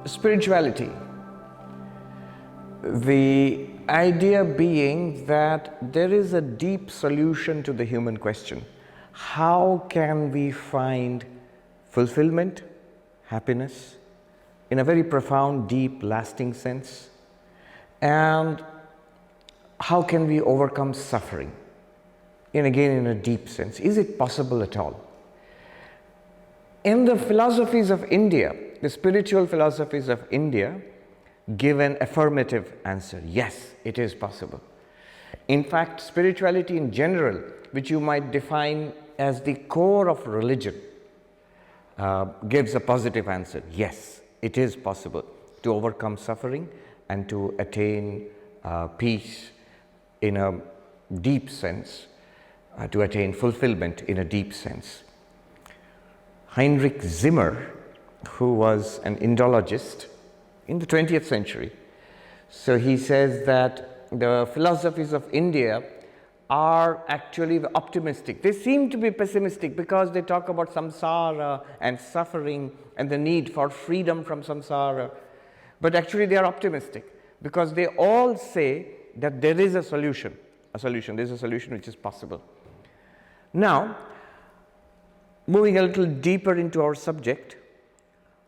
spirituality. The idea being that there is a deep solution to the human question. How can we find fulfillment, happiness, in a very profound, deep, lasting sense? And how can we overcome suffering? And again, in a deep sense. Is it possible at all? In the philosophies of India, the spiritual philosophies of India, give an affirmative answer. Yes, it is possible. In fact, spirituality in general, which you might define as the core of religion, gives a positive answer. Yes, it is possible to overcome suffering and to attain peace in a deep sense, to attain fulfillment in a deep sense. Heinrich Zimmer, who was an Indologist in the 20th century, so he says that the philosophies of India are actually optimistic. They seem to be pessimistic because they talk about samsara and suffering and the need for freedom from samsara. But actually they are optimistic because they all say that there is a solution. There is a solution which is possible. Now, moving a little deeper into our subject,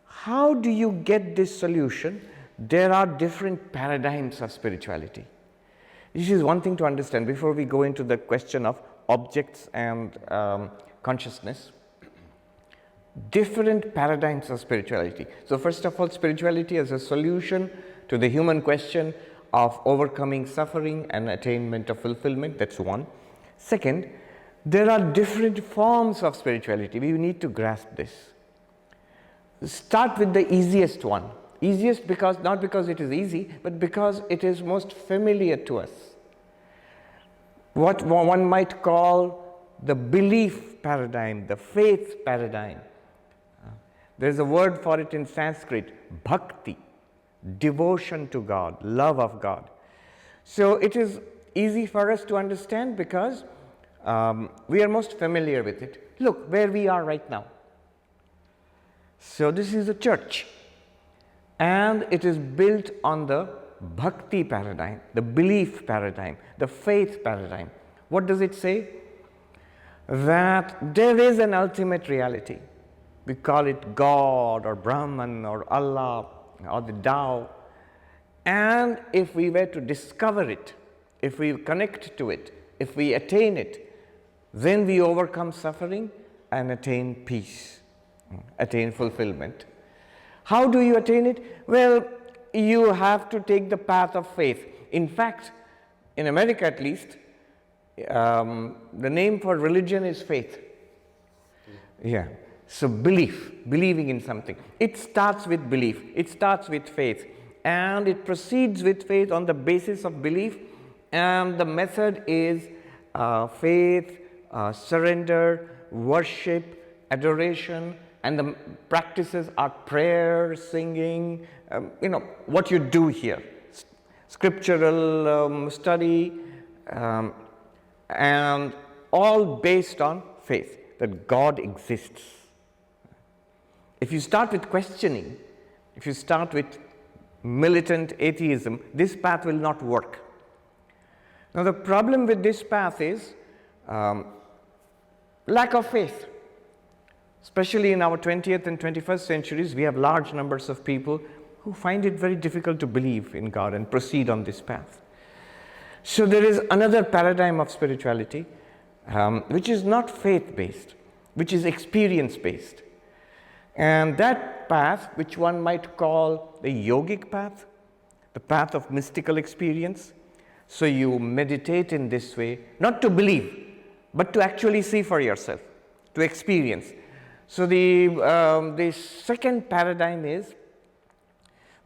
how do you get this solution? There are different paradigms of spirituality. This is one thing to understand before we go into the question of objects and consciousness. Different paradigms of spirituality. So first of all, spirituality as a solution to the human question of overcoming suffering and attainment of fulfillment. That's one. Second, there are different forms of spirituality. We need to grasp this. Start with the easiest one. Easiest because, not because it is easy, but because it is most familiar to us. What one might call the belief paradigm, the faith paradigm. There is a word for it in Sanskrit, bhakti, devotion to God, love of God. So it is easy for us to understand because we are most familiar with it. Look where we are right now. So this is a church. And it is built on the bhakti paradigm, the belief paradigm, the faith paradigm. What does it say? That there is an ultimate reality. We call it God or Brahman or Allah or the Tao. And if we were to discover it, if we connect to it, if we attain it, then we overcome suffering and attain peace, attain fulfillment. How do you attain it? Well, you have to take the path of faith. In fact, in America at least, the name for religion is faith. Yeah. So believing in something. It starts with belief. It starts with faith. And it proceeds with faith on the basis of belief. And the method is faith, surrender, worship, adoration, and the practices are prayer, singing, what you do here, scriptural study, and all based on faith, that God exists. If you start with questioning, if you start with militant atheism, this path will not work. Now the problem with this path is lack of faith. Especially in our 20th and 21st centuries, we have large numbers of people who find it very difficult to believe in God and proceed on this path. So there is another paradigm of spirituality, which is not faith-based, which is experience-based. And that path, which one might call the yogic path, the path of mystical experience. So you meditate in this way, not to believe, but to actually see for yourself, to experience. So the second paradigm is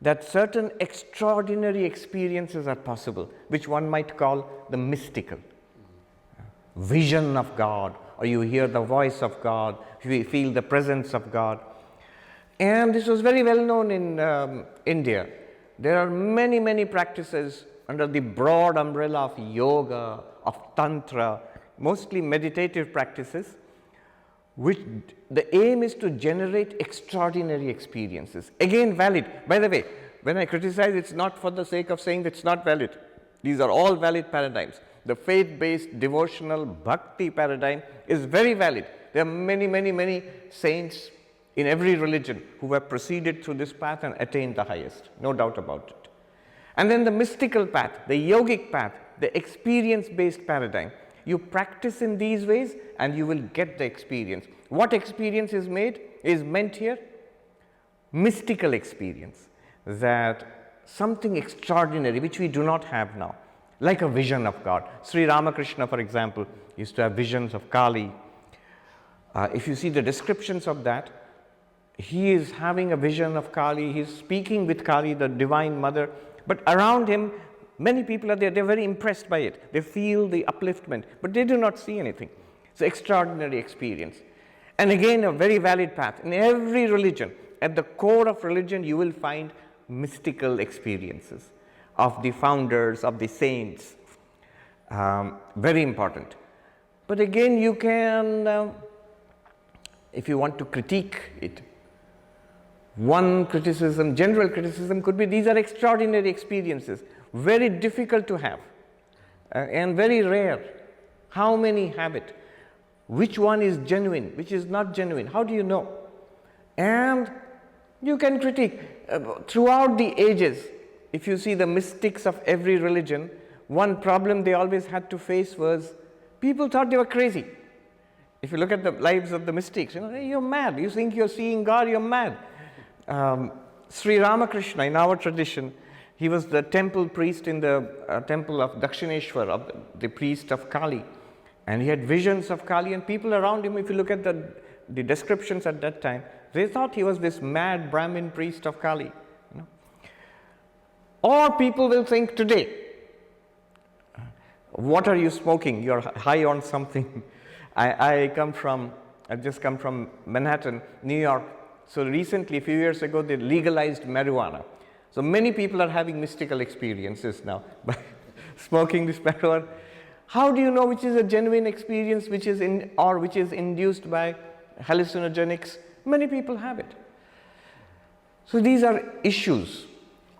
that certain extraordinary experiences are possible, which one might call the mystical. Vision of God, or you hear the voice of God, you feel the presence of God. And this was very well known in India. There are many, many practices under the broad umbrella of yoga, of tantra, mostly meditative practices, which the aim is to generate extraordinary experiences. Again, valid. By the way, when I criticize, it's not for the sake of saying that it's not valid. These are all valid paradigms. The faith-based devotional bhakti paradigm is very valid. There are many, many, many saints in every religion who have proceeded through this path and attained the highest, no doubt about it. And then the mystical path, the yogic path, the experience-based paradigm. You practice in these ways and you will get the experience. What experience is meant here? Mystical experience. That something extraordinary which we do not have now, like a vision of God. Sri Ramakrishna, for example, used to have visions of Kali. If you see the descriptions of that, he is having a vision of Kali, he is speaking with Kali, the Divine Mother, but around him, many people are there, they're very impressed by it. They feel the upliftment, but they do not see anything. It's an extraordinary experience. And again, a very valid path. In every religion, at the core of religion, you will find mystical experiences of the founders, of the saints. Very important. But again, you can, if you want to critique it, one criticism, general criticism could be these are extraordinary experiences, very difficult to have and very rare. How many have it? Which one is genuine, which is not genuine? How do you know? And you can critique. Throughout the ages, if you see the mystics of every religion, one problem they always had to face was people thought they were crazy. If you look at the lives of the mystics, hey, you're mad. You think you're seeing God, you're mad. Sri Ramakrishna, in our tradition, he was the temple priest in the temple of Dakshineshwar, of the priest of Kali. And he had visions of Kali, and people around him, if you look at the descriptions at that time, they thought he was this mad Brahmin priest of Kali. Or people will think today, what are you smoking? You're high on something. I've just come from Manhattan, New York. So recently, a few years ago, they legalized marijuana. So many people are having mystical experiences now by smoking this marijuana. How do you know which is a genuine experience, which is induced by hallucinogenics? Many people have it. So these are issues.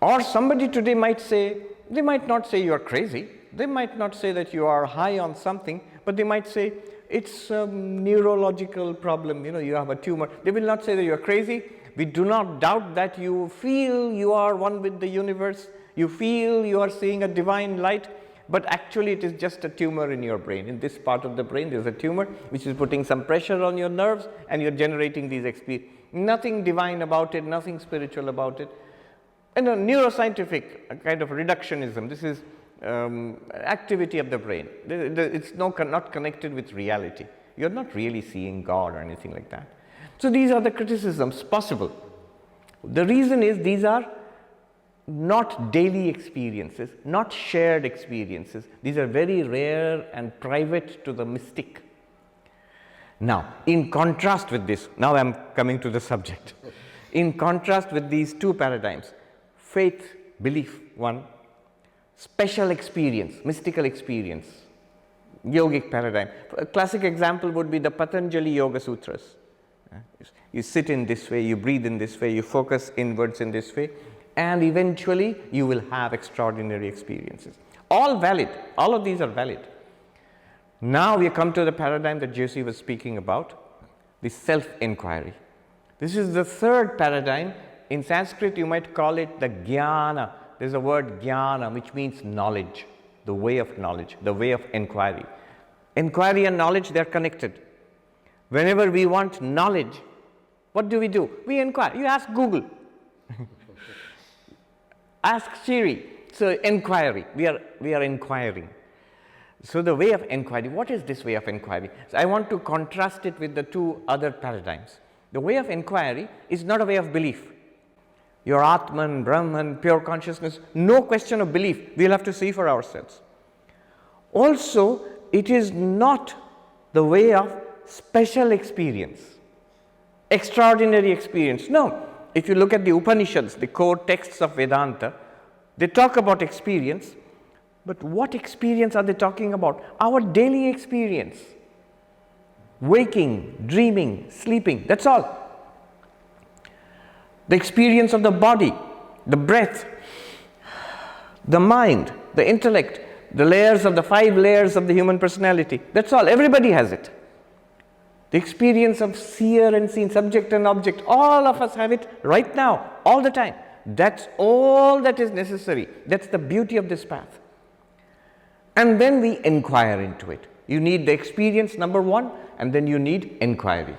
Or somebody today might say, they might not say you are crazy. They might not say that you are high on something, but they might say it's a neurological problem, you have a tumor. They will not say that you are crazy. We do not doubt that you feel you are one with the universe. You feel you are seeing a divine light, but actually it is just a tumor in your brain. In this part of the brain, there's a tumor which is putting some pressure on your nerves, and you're generating these experiences. Nothing divine about it, nothing spiritual about it. And a neuroscientific kind of reductionism. This is activity of the brain. It's not connected with reality. You're not really seeing God or anything like that. So these are the criticisms possible. The reason is these are not daily experiences, not shared experiences. These are very rare and private to the mystic. Now, in contrast with this, now I'm coming to the subject. In contrast with these two paradigms, faith, belief, one, special experience, mystical experience, yogic paradigm. A classic example would be the Patanjali Yoga Sutras. You sit in this way, you breathe in this way, you focus inwards in this way, and eventually you will have extraordinary experiences. All valid, all of these are valid. Now we come to the paradigm that Josie was speaking about, the self-inquiry. This is the third paradigm. In Sanskrit, you might call it the jnana. There's a word jnana, which means knowledge, the way of knowledge, the way of inquiry. Inquiry and knowledge, they're connected. Whenever we want knowledge, what do? We inquire. You ask Google. Ask Siri. So inquiry, we are inquiring. So the way of inquiry, what is this way of inquiry? So I want to contrast it with the two other paradigms. The way of inquiry is not a way of belief. Your Atman, Brahman, pure consciousness, no question of belief. We'll have to see for ourselves. Also, it is not the way of special experience, extraordinary experience. No. If you look at the Upanishads, the core texts of Vedanta, they talk about experience, but what experience are they talking about? Our daily experience. waking, dreaming, sleeping, that's all. The experience of the body, the breath, the mind, the intellect, the layers of the 5 layers of the human personality, that's all. Everybody has it. The experience of seer and seen, subject and object, all of us have it right now, all the time. That's all that is necessary. That's the beauty of this path. And then we inquire into it. You need the experience, number 1, and then you need inquiry.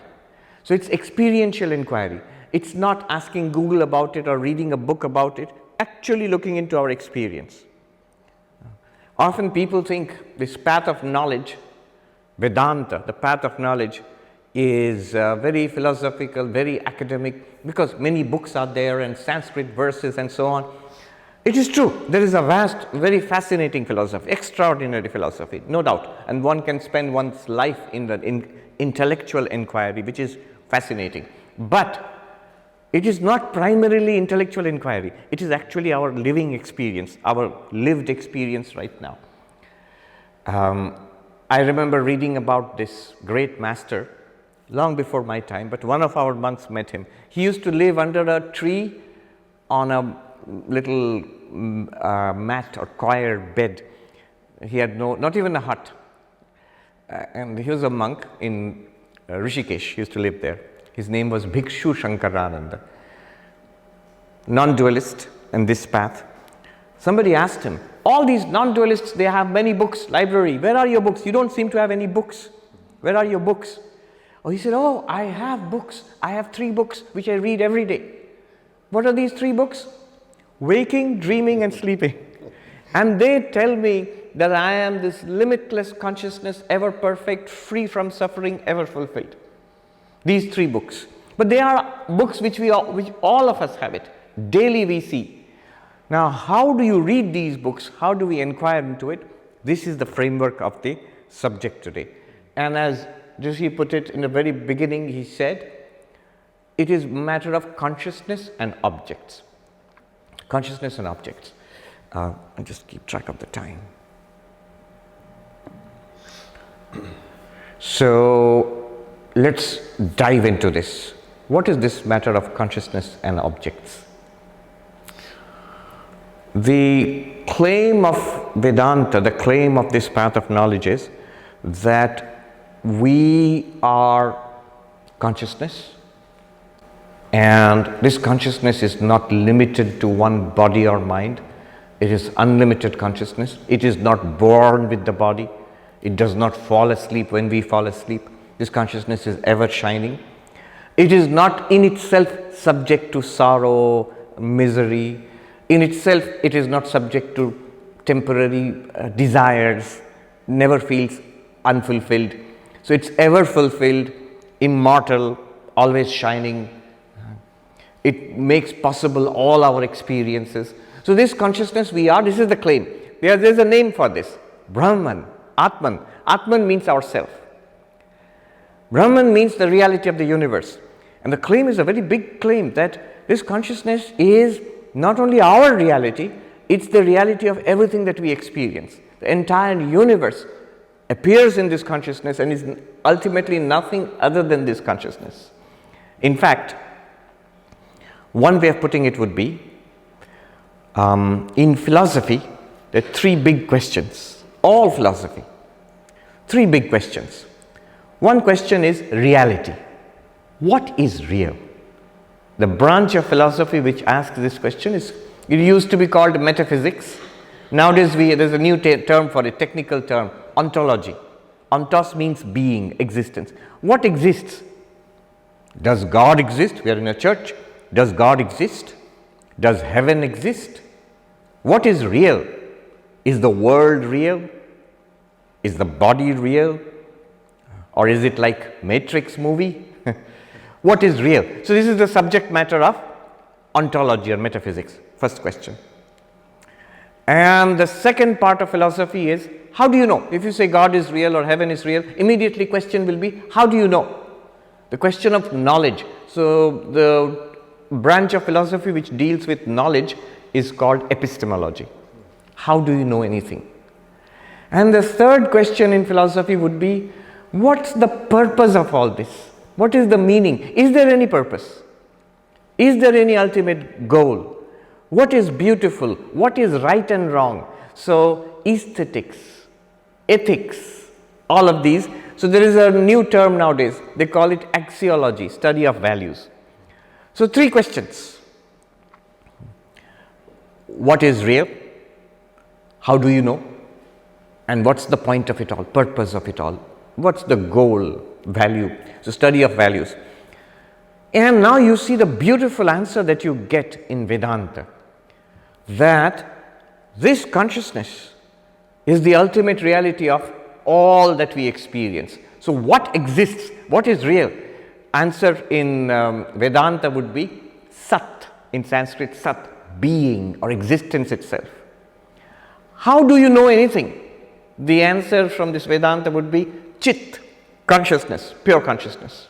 So it's experiential inquiry. It's not asking Google about it or reading a book about it, actually looking into our experience. Often people think this path of knowledge, Vedanta, the path of knowledge, is very philosophical, very academic, because many books are there and Sanskrit verses and so on. It is true, there is a vast, very fascinating philosophy, extraordinary philosophy, no doubt, and one can spend one's life in the intellectual inquiry, which is fascinating. But it is not primarily intellectual inquiry, it is actually our living experience, our lived experience right now. I remember reading about this great master long before my time, but one of our monks met him. He used to live under a tree on a little mat or choir bed. He had not even a hut. And he was a monk in Rishikesh. He used to live there. His name was Bhikshu Shankarananda. Non-dualist in this path. Somebody asked him, all these non-dualists, they have many books, library. Where are your books? You don't seem to have any books. Where are your books? Oh, he said, oh, I have books. I have 3 books which I read every day. What are these 3 books? Waking, dreaming and sleeping. And they tell me that I am this limitless consciousness, ever perfect, free from suffering, ever fulfilled. These 3 books. But they are books which all of us have it. Daily we see. Now, how do you read these books? How do we inquire into it? This is the framework of the subject today. And as Rishi put it in the very beginning, he said, it is a matter of consciousness and objects. Consciousness and objects. I just keep track of the time. So let's dive into this. What is this matter of consciousness and objects? The claim of Vedanta, the claim of this path of knowledge is that we are consciousness, and this consciousness is not limited to one body or mind. It is unlimited consciousness. It is not born with the body. It does not fall asleep when we fall asleep. This consciousness is ever shining. It is not in itself subject to sorrow, misery. In itself, it is not subject to temporary desires, never feels unfulfilled. So it's ever fulfilled, immortal, always shining. It makes possible all our experiences. So this consciousness we are, this is the claim. There's a name for this. Brahman, Atman. Atman means ourself. Brahman means the reality of the universe. And the claim is a very big claim that this consciousness is not only our reality, it's the reality of everything that we experience. The entire universe appears in this consciousness and is ultimately nothing other than this consciousness. In fact, one way of putting it would be, in philosophy, there are 3 big questions. All philosophy. 3 big questions. One question is reality. What is real? The branch of philosophy which asks this question it used to be called metaphysics. Nowadays there's a new term for it, technical term, ontology. Ontos means being, existence. What exists? Does God exist? We are in a church. Does God exist? Does heaven exist? What is real? Is the world real? Is the body real? Or is it like Matrix movie? What is real? So this is the subject matter of ontology or metaphysics, first question. And the second part of philosophy is, how do you know? If you say God is real or heaven is real, immediately question will be, how do you know? The question of knowledge. So the branch of philosophy which deals with knowledge is called epistemology. How do you know anything? And the third question in philosophy would be, What's the purpose of all this? What is the meaning? Is there any purpose? Is there any ultimate goal? What is beautiful? What is right and wrong? So, aesthetics, ethics, all of these. So, there is a new term nowadays. They call it axiology, study of values. So, 3 questions. What is real? How do you know? And what's the point of it all, purpose of it all? What's the goal, value? So, study of values. And now you see the beautiful answer that you get in Vedanta, that this consciousness is the ultimate reality of all that we experience. So, what exists? What is real? Answer in Vedanta would be sat, in Sanskrit sat, being or existence itself. How do you know anything? The answer from this Vedanta would be chit, consciousness, pure consciousness.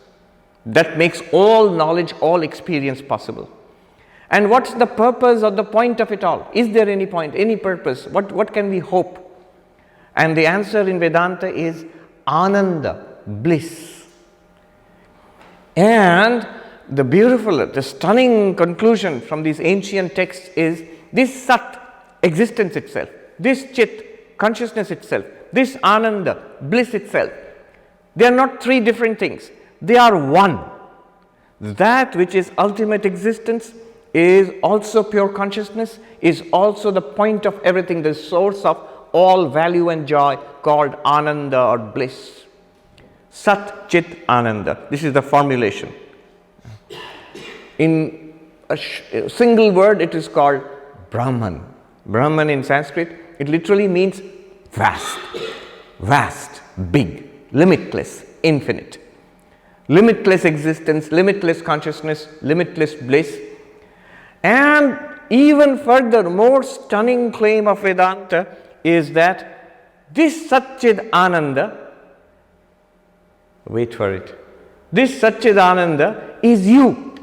That makes all knowledge, all experience possible. And what's the purpose or the point of it all? Is there any point, any purpose? What can we hope? And the answer in Vedanta is ananda, bliss. And the beautiful, the stunning conclusion from these ancient texts is this sat, existence itself, this chit, consciousness itself, this ananda, bliss itself. They are not 3 different things. They are one. That which is ultimate existence is also pure consciousness, is also the point of everything, the source of all value and joy, called ananda or bliss. Sat-cit-ananda. This is the formulation. In a single word, it is called Brahman. Brahman in Sanskrit, it literally means vast, vast, big, limitless, infinite. Limitless existence, limitless consciousness, limitless bliss. And even further, more stunning claim of Vedanta is that this Sat-cit-ananda, wait for it, this Sat-cit-ananda is you.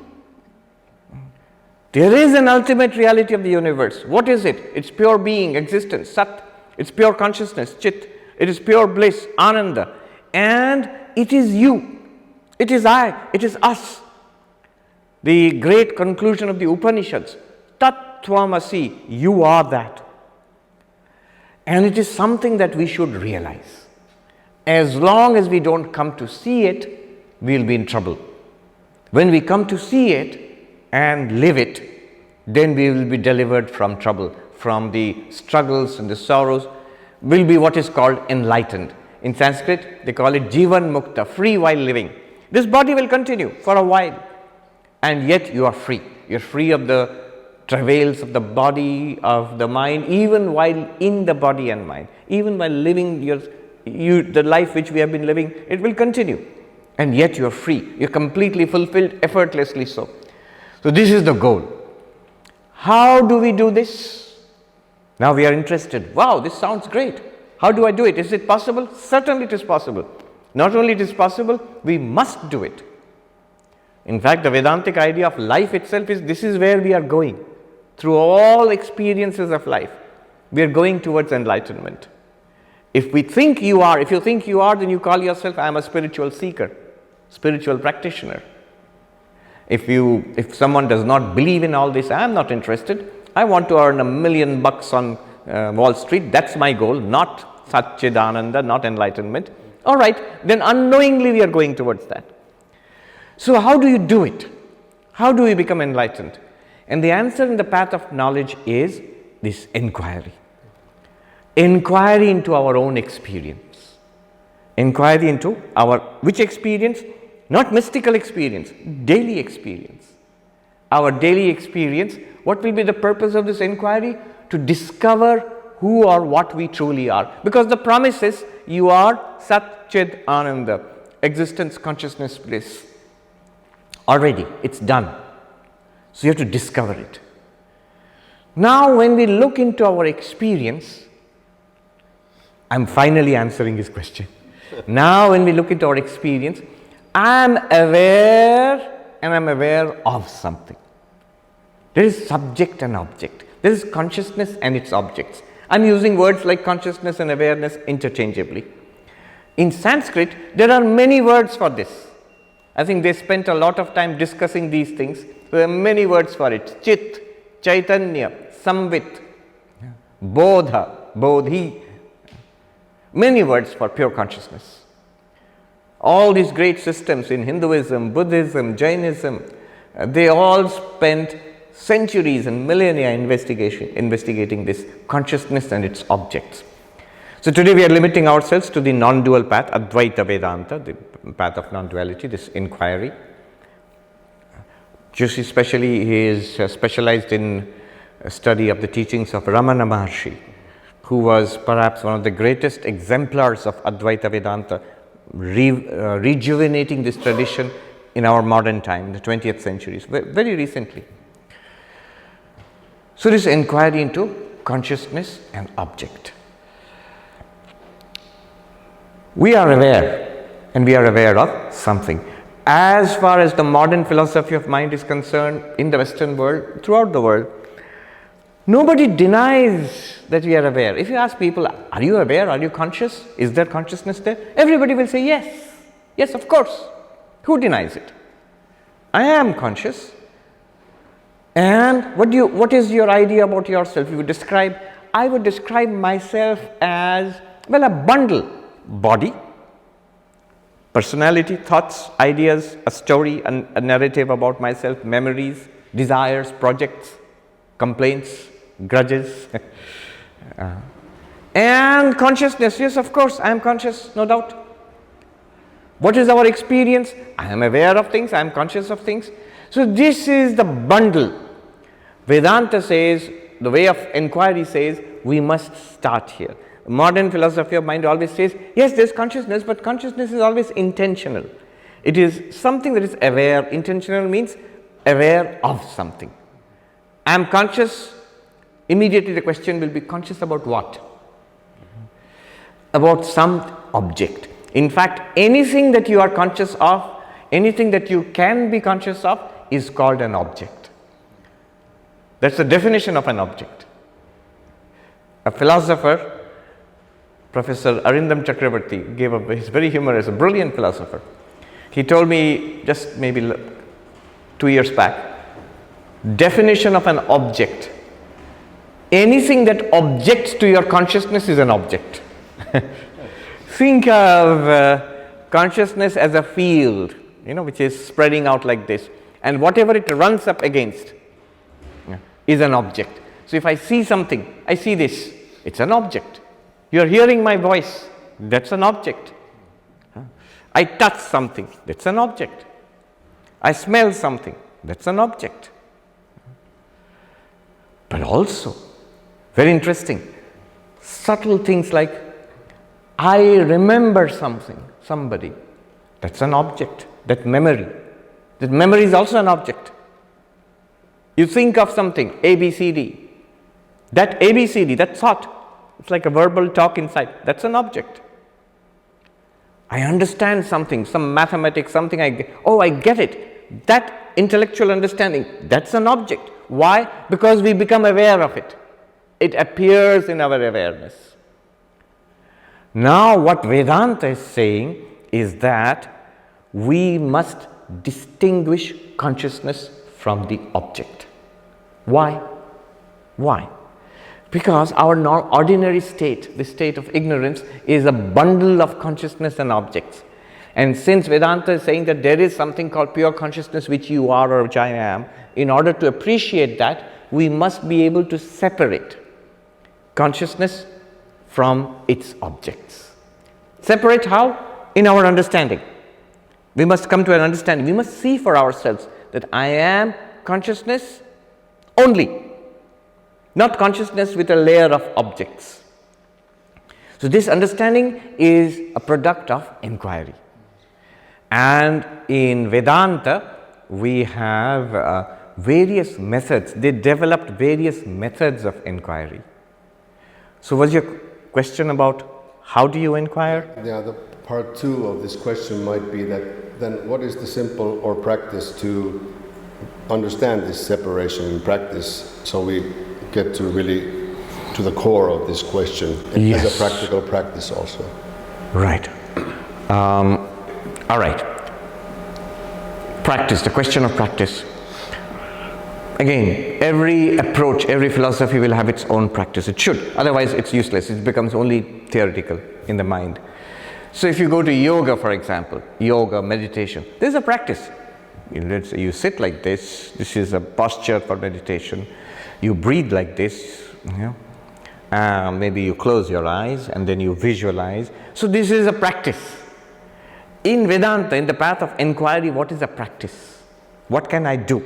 There is an ultimate reality of the universe. What is it? It's pure being, existence, Sat. It's pure consciousness, Chit. It is pure bliss, Ananda. And it is you. It is I. It is us. The great conclusion of the Upanishads, Tat Tvamasi, you are that. And it is something that we should realize. As long as we don't come to see it, we'll be in trouble. When we come to see it and live it, then we will be delivered from trouble, from the struggles and the sorrows. Will be what is called enlightened. In Sanskrit, they call it Jivan Mukta, free while living. This body will continue for a while, and yet you are free. You're free of the travails of the body, of the mind, even while in the body and mind. Even while living the life which we have been living, it will continue. And yet you are free. You're completely fulfilled, effortlessly so. So this is the goal. How do we do this? Now we are interested. Wow, this sounds great. How do I do it? Is it possible? Certainly it is possible. Not only it is possible, we must do it. In fact, the Vedantic idea of life itself is this is where we are going. Through all experiences of life, we are going towards enlightenment. If you think you are, then you call yourself, I am a spiritual seeker, spiritual practitioner. If someone does not believe in all this, I am not interested. I want to earn $1 million on Wall Street. That's my goal, not Sat-cit-ananda, not enlightenment. All right, then unknowingly we are going towards that. So how do you do it? How do we become enlightened? And the answer in the path of knowledge is this inquiry. Inquiry into our own experience. Inquiry into our, which experience? Not mystical experience, daily experience. Our daily experience, what will be the purpose of this inquiry? To discover who or what we truly are. Because the promise is, you are Sat-cit-ananda, existence, consciousness, bliss. Already, it's done. So you have to discover it. Now when we look into our experience, I'm finally answering his question. Now when we look into our experience, I'm aware and I'm aware of something. There is subject and object. There is consciousness and its objects. I'm using words like consciousness and awareness interchangeably. In Sanskrit, there are many words for this. I think they spent a lot of time discussing these things. There are many words for it. Chit, Chaitanya, Samvit, Bodha, Bodhi. Many words for pure consciousness. All these great systems in Hinduism, Buddhism, Jainism, they all spent centuries and millennia investigating this consciousness and its objects. So today we are limiting ourselves to the non-dual path, Advaita Vedanta, the path of non-duality, this inquiry. Just especially he is specialized in study of the teachings of Ramana Maharshi, who was perhaps one of the greatest exemplars of Advaita Vedanta, rejuvenating this tradition in our modern time, the 20th century, very recently. So this inquiry into consciousness and object. We are aware, and we are aware of something. As far as the modern philosophy of mind is concerned, in the Western world, throughout the world, nobody denies that we are aware. If you ask people, are you aware? Are you conscious? Is there consciousness there? Everybody will say yes. Yes, of course. Who denies it? I am conscious. And what is your idea about yourself? I would describe myself as, well, a bundle. Body, personality, thoughts, ideas, a story, a narrative about myself, memories, desires, projects, complaints, grudges, and consciousness. Yes, of course, I am conscious, no doubt. What is our experience? I am aware of things, I am conscious of things. So this is the bundle. Vedanta says, the way of inquiry says, we must start here. Modern philosophy of mind always says, yes, there's consciousness, but consciousness is always intentional. It is something that is aware. Intentional means aware of something. I am conscious, immediately the question will be, conscious about what? About some object. In fact, anything that you are conscious of, anything that you can be conscious of, is called an object. That's the definition of an object. A philosopher, Professor Arindam Chakravarti, he's very humorous, a brilliant philosopher. He told me just maybe 2 years back, definition of an object. Anything that objects to your consciousness is an object. Think of consciousness as a field, which is spreading out like this. And whatever it runs up against is an object. So if I see something, I see this, it's an object. You are hearing my voice, that's an object. I touch something, that's an object. I smell something, that's an object. But also, very interesting, subtle things like, I remember somebody, that's an object. That memory is also an object. You think of something, ABCD, that ABCD, that thought, it's like a verbal talk inside. That's an object. I understand something, some mathematics, something I get it. That intellectual understanding, that's an object. Why? Because we become aware of it. It appears in our awareness. Now what Vedanta is saying is that we must distinguish consciousness from the object. Why? Because our ordinary state, the state of ignorance, is a bundle of consciousness and objects. And since Vedanta is saying that there is something called pure consciousness which you are or which I am, in order to appreciate that, we must be able to separate consciousness from its objects. Separate how? In our understanding. We must come to an understanding. We must see for ourselves that I am consciousness only. Not consciousness with a layer of objects. So this understanding is a product of inquiry. And in Vedanta, we have various methods. They developed various methods of inquiry. So was your question about how do you inquire? Yeah, the part 2 of this question might be that then what is the simple or practice to understand this separation in practice, so we get to really to the core of this question, yes, as a practical practice also. Right. All right. Practice, the question of practice. Again, every approach, every philosophy will have its own practice. It should, otherwise it's useless. It becomes only theoretical in the mind. So if you go to yoga, for example, yoga, meditation, there's a practice. Let's say you sit like this. This is a posture for meditation. You breathe like this. Maybe you close your eyes and then you visualize. So this is a practice. In Vedanta, in the path of inquiry, what is a practice? What can I do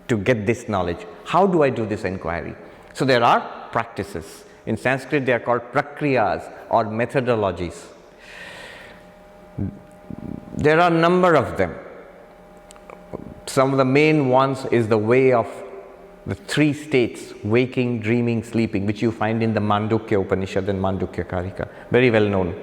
to get this knowledge? How do I do this inquiry? So there are practices. In Sanskrit, they are called prakriyas or methodologies. There are a number of them. Some of the main ones is the way of the three states, waking, dreaming, sleeping, which you find in the Mandukya Upanishad and Mandukya Karika, very well known.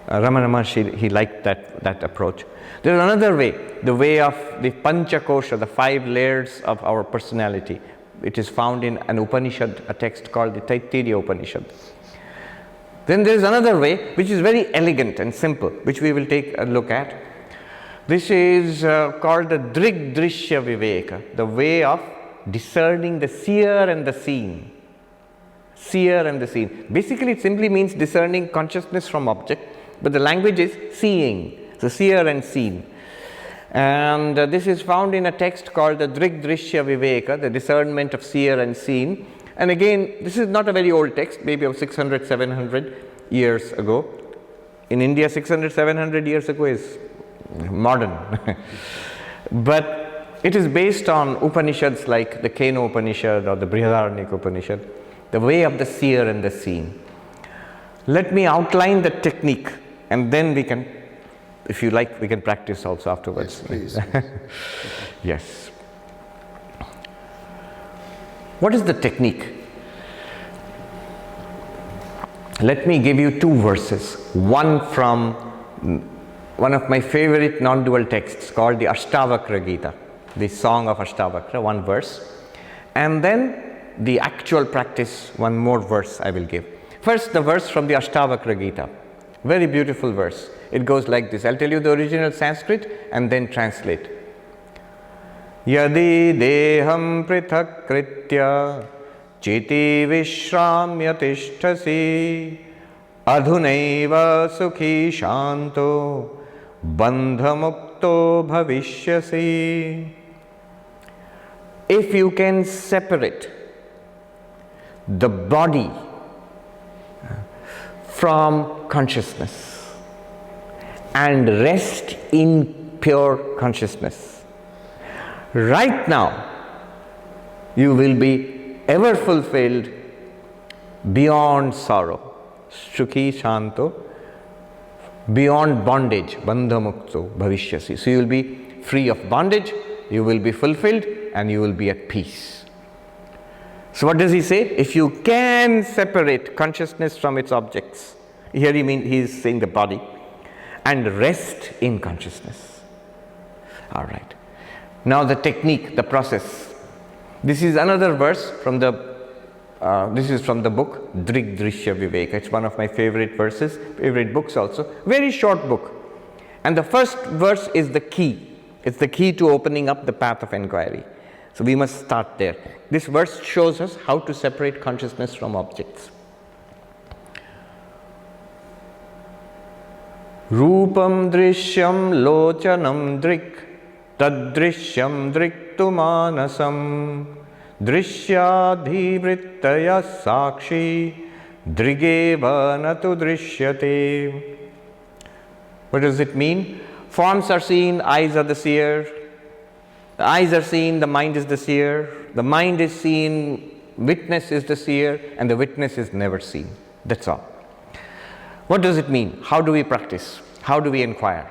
Ramana Maharshi, he liked that approach. There is another way, the way of the Panchakosha, the 5 layers of our personality. It is found in an Upanishad, a text called the Taittiriya Upanishad. Then there is another way, which is very elegant and simple, which we will take a look at. This is called the Drigdrishya Viveka, the way of discerning the seer and the seen. Seer and the seen. Basically, it simply means discerning consciousness from object, but the language is seeing, so seer and seen. And this is found in a text called the Drigdrishya Viveka, the discernment of seer and seen. And again, this is not a very old text, maybe of 600, 700 years ago. In India, 600, 700 years ago is modern. But it is based on Upanishads like the Kena Upanishad or the Brihadaranyaka Upanishad, the way of the seer and the seen. Let me outline the technique, and then we can, if you like, we can practice also afterwards. Yes, please. Yes. What is the technique? Let me give you 2 verses. One from one of my favorite non-dual texts called the Ashtavakra Gita, the Song of Ashtavakra, 1 verse. And then the actual practice, 1 more verse I will give. First, the verse from the Ashtavakra Gita. Very beautiful verse. It goes like this. I'll tell you the original Sanskrit and then translate. Yadi deham prithak kritya chiti vishramya tishtasi adhunaiva sukhi shanto bandhamukto bhavishyasi. If you can separate the body from consciousness and rest in pure consciousness, right now you will be ever fulfilled beyond sorrow, sukhi shanto, beyond bondage, bandhamukto bhavishyasi. So you will be free of bondage, you will be fulfilled, and you will be at peace. So what does he say? If you can separate consciousness from its objects, here he is saying the body, and rest in consciousness. All right. Now the technique, the process. This is another verse from the book Drigdrishya Viveka. It's one of my favorite verses, favorite books also. Very short book. And the first verse is the key. It's the key to opening up the path of inquiry. So we must start there. This verse shows us how to separate consciousness from objects. Rupam drishyam lochanam drik tadrishyam driktu manasam drishyadhivrittaya sakshi drigeva natu drishyate. What does it mean? Forms are seen, eyes are the seer. The eyes are seen, the mind is the seer. The mind is seen, witness is the seer, and the witness is never seen. That's all. What does it mean? How do we practice? How do we inquire?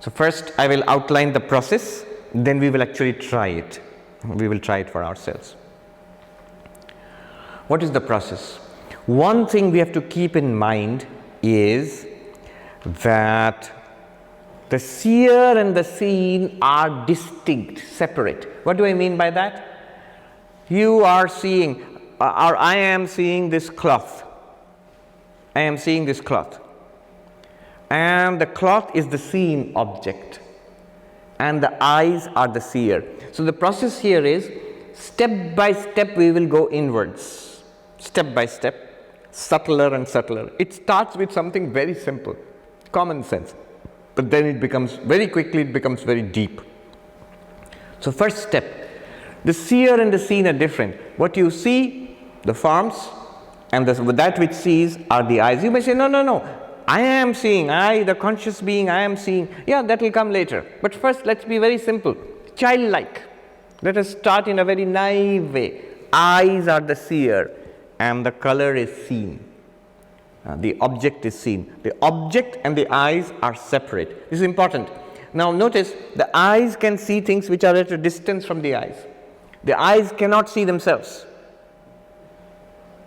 So first I will outline the process, then we will actually try it. We will try it for ourselves. What is the process? One thing we have to keep in mind is that the seer and the seen are distinct, separate. What do I mean by that? You are seeing, or I am seeing this cloth. I am seeing this cloth. and the cloth is the seen object, and the eyes are the seer. So the process here is, step by step we will go inwards, step by step, subtler and subtler. It starts with something very simple, common sense, but then it becomes, very quickly it becomes very deep. So first step, the seer and the seen are different. What you see, the forms, and that which sees are the eyes. You may say, no, I am seeing, I, the conscious being, I am seeing. Yeah, that will come later. But first, let's be very simple, childlike. Let us start in a very naive way. Eyes are the seer, and the color is seen. The object is seen. The object and the eyes are separate. This is important. Now notice, the eyes can see things which are at a distance from the eyes. The eyes cannot see themselves.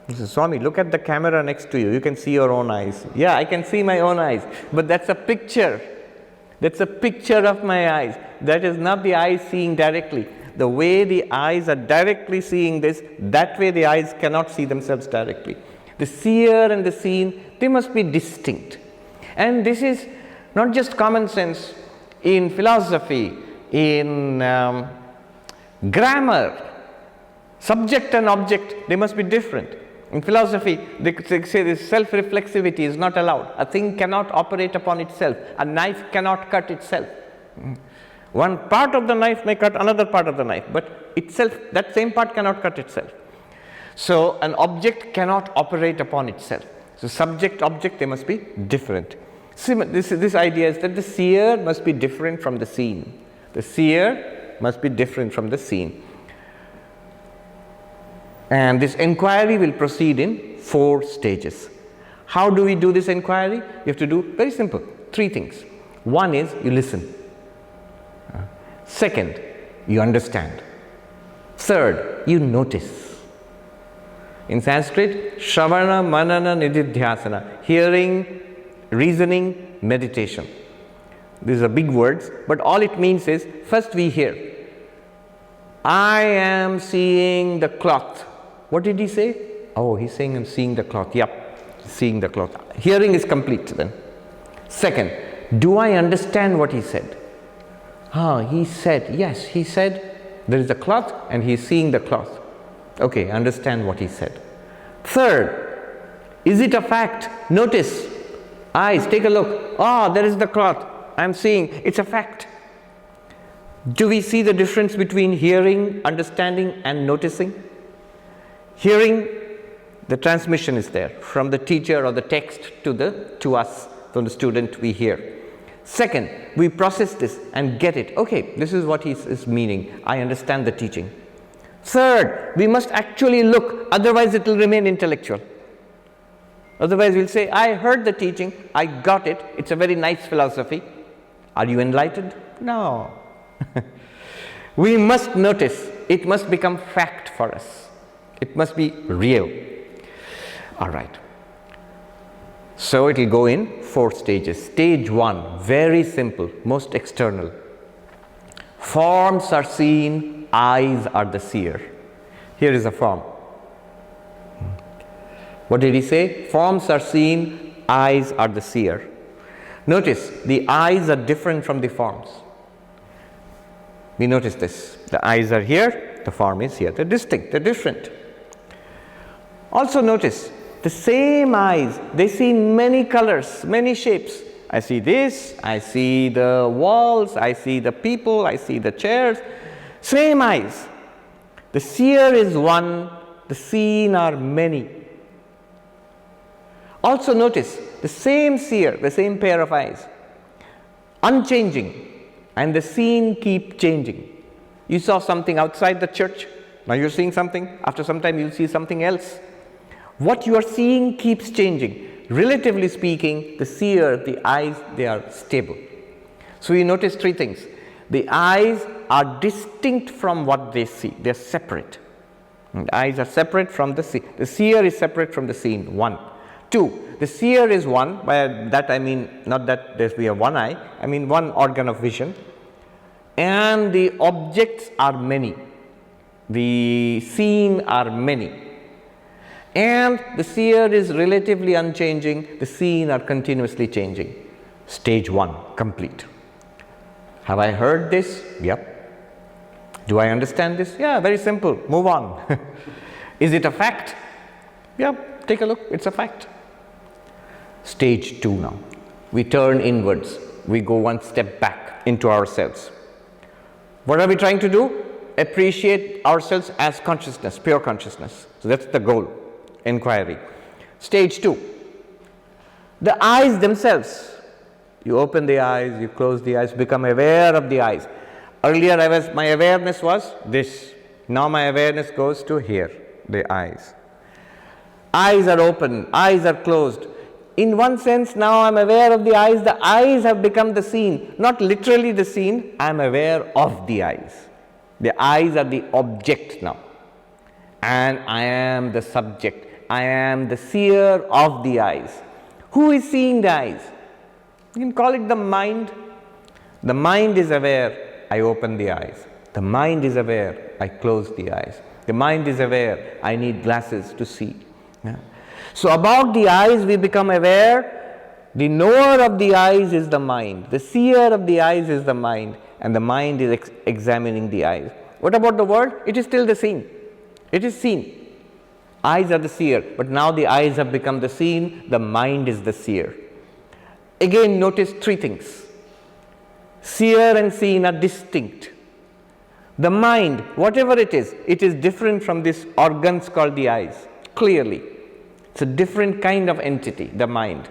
He says, Swami, look at the camera next to you. You can see your own eyes. Yeah, I can see my own eyes. But that's a picture. That's a picture of my eyes. That is not the eyes seeing directly. The way the eyes are directly seeing this, that way the eyes cannot see themselves directly. The seer and the seen, they must be distinct. And this is not just common sense. In philosophy, in grammar, subject and object, they must be different. In philosophy, they say this self-reflexivity is not allowed. A thing cannot operate upon itself. A knife cannot cut itself. One part of the knife may cut another part of the knife, but itself, that same part cannot cut itself. So an object cannot operate upon itself. So subject, object, they must be different. This idea is that the seer must be different from the seen. The seer must be different from the seen. And this inquiry will proceed in 4 stages. How do we do this inquiry? You have to do very simple, 3 things. One is you listen. Second, you understand. Third, you notice. In Sanskrit, Shravana, Manana, Nididhyasana, hearing, reasoning, meditation. These are big words, but all it means is, first we hear. I am seeing the cloth. What did he say? Oh, he's saying I'm seeing the cloth. Yep, seeing the cloth. Hearing is complete then. Second, do I understand what he said? He said, yes, he said there is a cloth and he's seeing the cloth. Okay, understand what he said. Third, is it a fact? Notice. Eyes, take a look. There is the cloth. I'm seeing. It's a fact. Do we see the difference between hearing, understanding, and noticing? Hearing, the transmission is there from the teacher or the text to us, from the student we hear. Second, we process this and get it. Okay, this is what he is meaning. I understand the teaching. Third, we must actually look, otherwise it will remain intellectual. Otherwise we'll say, I heard the teaching, I got it, it's a very nice philosophy. Are you enlightened? No. We must notice, it must become fact for us. It must be real. All right. So it will go in 4 stages. Stage 1, very simple, most external. Forms are seen, eyes are the seer. Here is a form. What did he say? Forms are seen, eyes are the seer. Notice, the eyes are different from the forms. We notice this. The eyes are here, the form is here. They're distinct, they're different. Also notice, the same eyes, they see many colors, many shapes. I see this, I see the walls, I see the people, I see the chairs. Same eyes. The seer is one, the seen are many. Also notice, the same seer, the same pair of eyes, unchanging, and the seen keep changing. You saw something outside the church, now you're seeing something, after some time you'll see something else. What you are seeing keeps changing. Relatively speaking, the seer, the eyes, they are stable. So you notice 3 things. The eyes are distinct from what they see. They are separate. And the eyes are separate from the seer. The seer is separate from the seen. 1. 2. The seer is one. By that I mean not that we have one eye. I mean one organ of vision. And the objects are many. The seen are many. And the seer is relatively unchanging, the seen are continuously changing. Stage 1, complete. Have I heard this? Yep. Do I understand this? Yeah, very simple. Move on. Is it a fact? Yep, take a look. It's a fact. Stage 2 now. We turn inwards. We go one step back into ourselves. What are we trying to do? Appreciate ourselves as consciousness, pure consciousness. So that's the goal, inquiry. Stage 2. The eyes themselves. You open the eyes, you close the eyes, become aware of the eyes. Earlier my awareness was this. Now my awareness goes to here, the eyes. Eyes are open, eyes are closed. In one sense, now I'm aware of the eyes. The eyes have become the scene. Not literally the scene, I'm aware of the eyes. The eyes are the object now. And I am the subject. I am the seer of the eyes. Who is seeing the eyes? You can call it the mind. The mind is aware, I open the eyes. The mind is aware, I close the eyes. The mind is aware, I need glasses to see. Yeah. So about the eyes we become aware. The knower of the eyes is the mind. The seer of the eyes is the mind. And the mind is examining the eyes. What about the world? It is still the scene. It is seen. Eyes are the seer. But now the eyes have become the scene. The mind is the seer. Again, notice three things. Seer and seen are distinct. The mind, whatever it is different from these organs called the eyes. Clearly. It's a different kind of entity, the mind.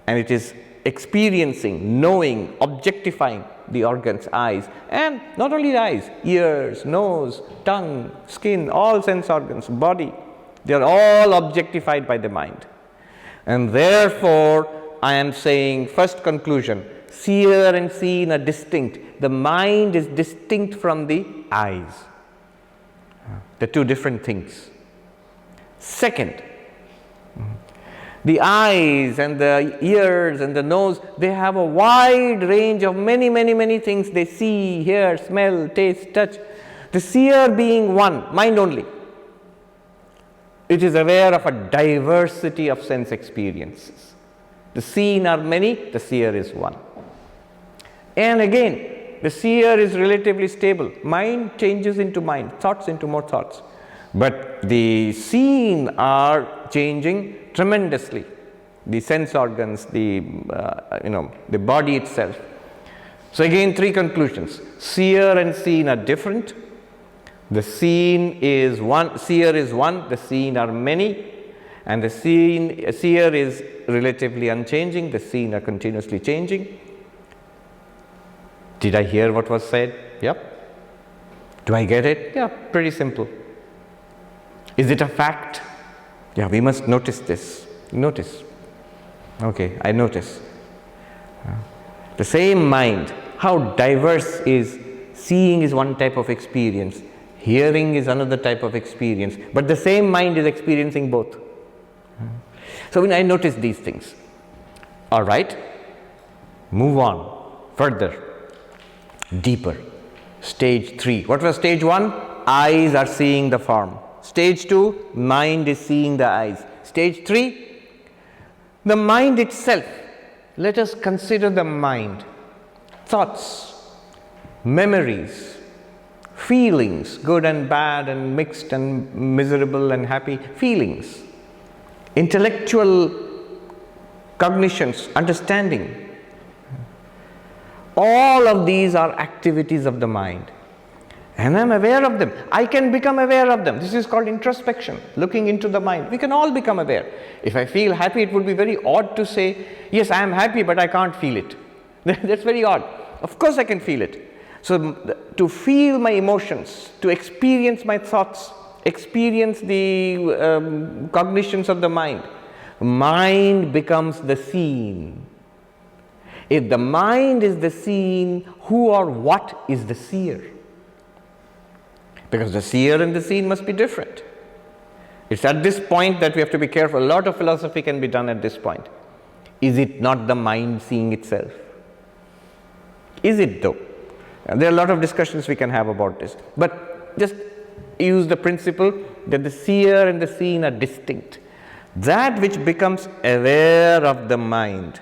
And it is experiencing, knowing, objectifying the organs, eyes. And not only the eyes, ears, nose, tongue, skin, all sense organs, body. They are all objectified by the mind. And therefore, I am saying, first conclusion, seer and seen are distinct. The mind is distinct from the eyes. They're two different things. Second, the eyes and the ears and the nose, they have a wide range of many things they see, hear, smell, taste, touch. The seer being one, mind only. It is aware of a diversity of sense experiences. The seen are many, the seer is one. And again, the seer is relatively stable. Mind changes into mind, thoughts into more thoughts. But the seen are changing tremendously. The sense organs, the body itself. So again, three conclusions. Seer and seen are different. The seen is one, seer is one, the seen are many. And the seer is relatively unchanging, the seen are continuously changing. Did I hear what was said? Yep. Do I get it? Yeah, pretty simple. Is it a fact? Yeah, we must notice this. Notice. Okay, I notice. The same mind, how diverse is seeing is one type of experience, hearing is another type of experience, but the same mind is experiencing both. So when I notice these things, all right, move on further, deeper. Stage 3. What was stage 1? Eyes are seeing the form. Stage 2, mind is seeing the eyes. Stage 3, the mind itself. Let us consider the mind. Thoughts, memories, feelings, good and bad and mixed and miserable and happy feelings. Intellectual cognitions, understanding. All of these are activities of the mind. And I'm aware of them. I can become aware of them. This is called introspection, looking into the mind. We can all become aware. If I feel happy, it would be very odd to say, yes, I am happy, but I can't feel it. That's very odd. Of course I can feel it. So to feel my emotions, to experience my thoughts, experience the cognitions of the mind becomes the scene. If the mind is the scene, who or what is the seer? Because the seer and the seen must be different. It's at this point that we have to be careful. A lot of philosophy can be done at this point. Is it not the mind seeing itself? Is it though? And there are a lot of discussions we can have about this. But just use the principle that the seer and the seen are distinct. That which becomes aware of the mind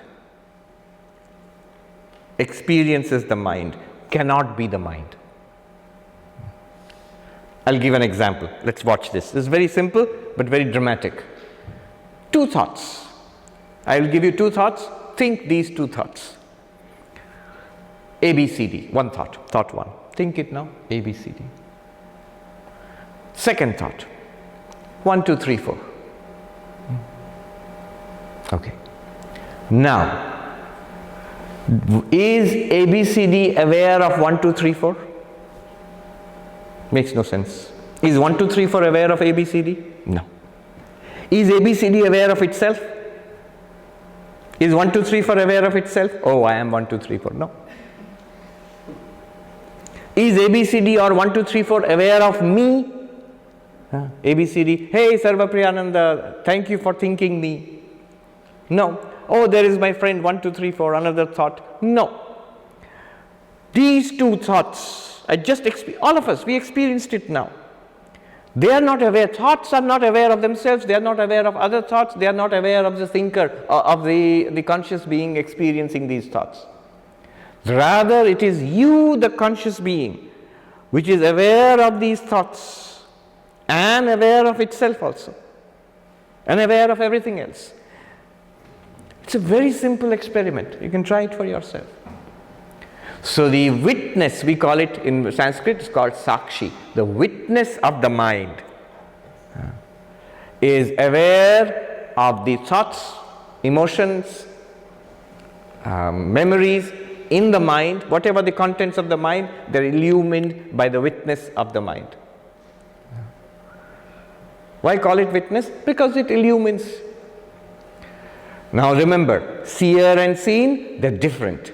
experiences the mind cannot be the mind. I'll give an example. Let's watch this. This is very simple but very dramatic. 2 thoughts. I will give you 2 thoughts. Think these 2 thoughts. A, B, C, D. 1 thought. Thought 1. Think it now. A, B, C, D. Second thought. 1, 2, 3, 4. Okay. Now, is A, B, C, D aware of 1, 2, 3, 4? Makes no sense. Is 1, 2, 3, 4 aware of A, B, C, D? No. Is A, B, C, D aware of itself? Is 1, 2, 3, 4 aware of itself? Oh, I am 1, 2, 3, 4. No. Is A, B, C, D or 1, 2, 3, 4 aware of me? A, B, C, D. Hey, Sarvapriyananda, thank you for thinking me. No. Oh, there is my friend 1, 2, 3, 4, another thought. No. These 2 thoughts, all of us, we experienced it now. They are not aware. Thoughts are not aware of themselves. They are not aware of other thoughts. They are not aware of the thinker, of the conscious being experiencing these thoughts. Rather, it is you, the conscious being, which is aware of these thoughts and aware of itself also, and aware of everything else. It's a very simple experiment. You can try it for yourself. So the witness, we call it in Sanskrit, it's called sakshi. The witness of the mind is aware of the thoughts, emotions, memories in the mind. Whatever the contents of the mind, they're illumined by the witness of the mind. Why call it witness? Because it illumines. Now remember, seer and seen, they're different.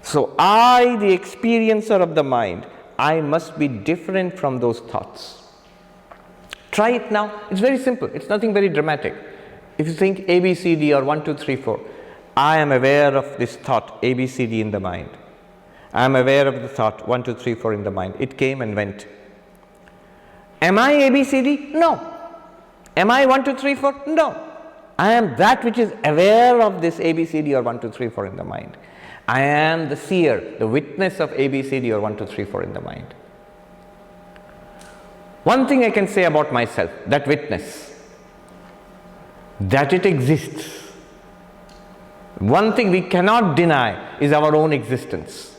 So I, the experiencer of the mind, I must be different from those thoughts. Try it now. It's very simple. It's nothing very dramatic. If you think A, B, C, D or 1, 2, 3, 4, I am aware of this thought A, B, C, D in the mind. I am aware of the thought 1, 2, 3, 4 in the mind. It came and went. Am I A, B, C, D? No. Am I 1, 2, 3, 4? No. I am that which is aware of this A, B, C, D or 1, 2, 3, 4 in the mind. I am the seer, the witness of A, B, C, D or 1, 2, 3, 4 in the mind. One thing I can say about myself, that witness, that it exists. One thing we cannot deny is our own existence.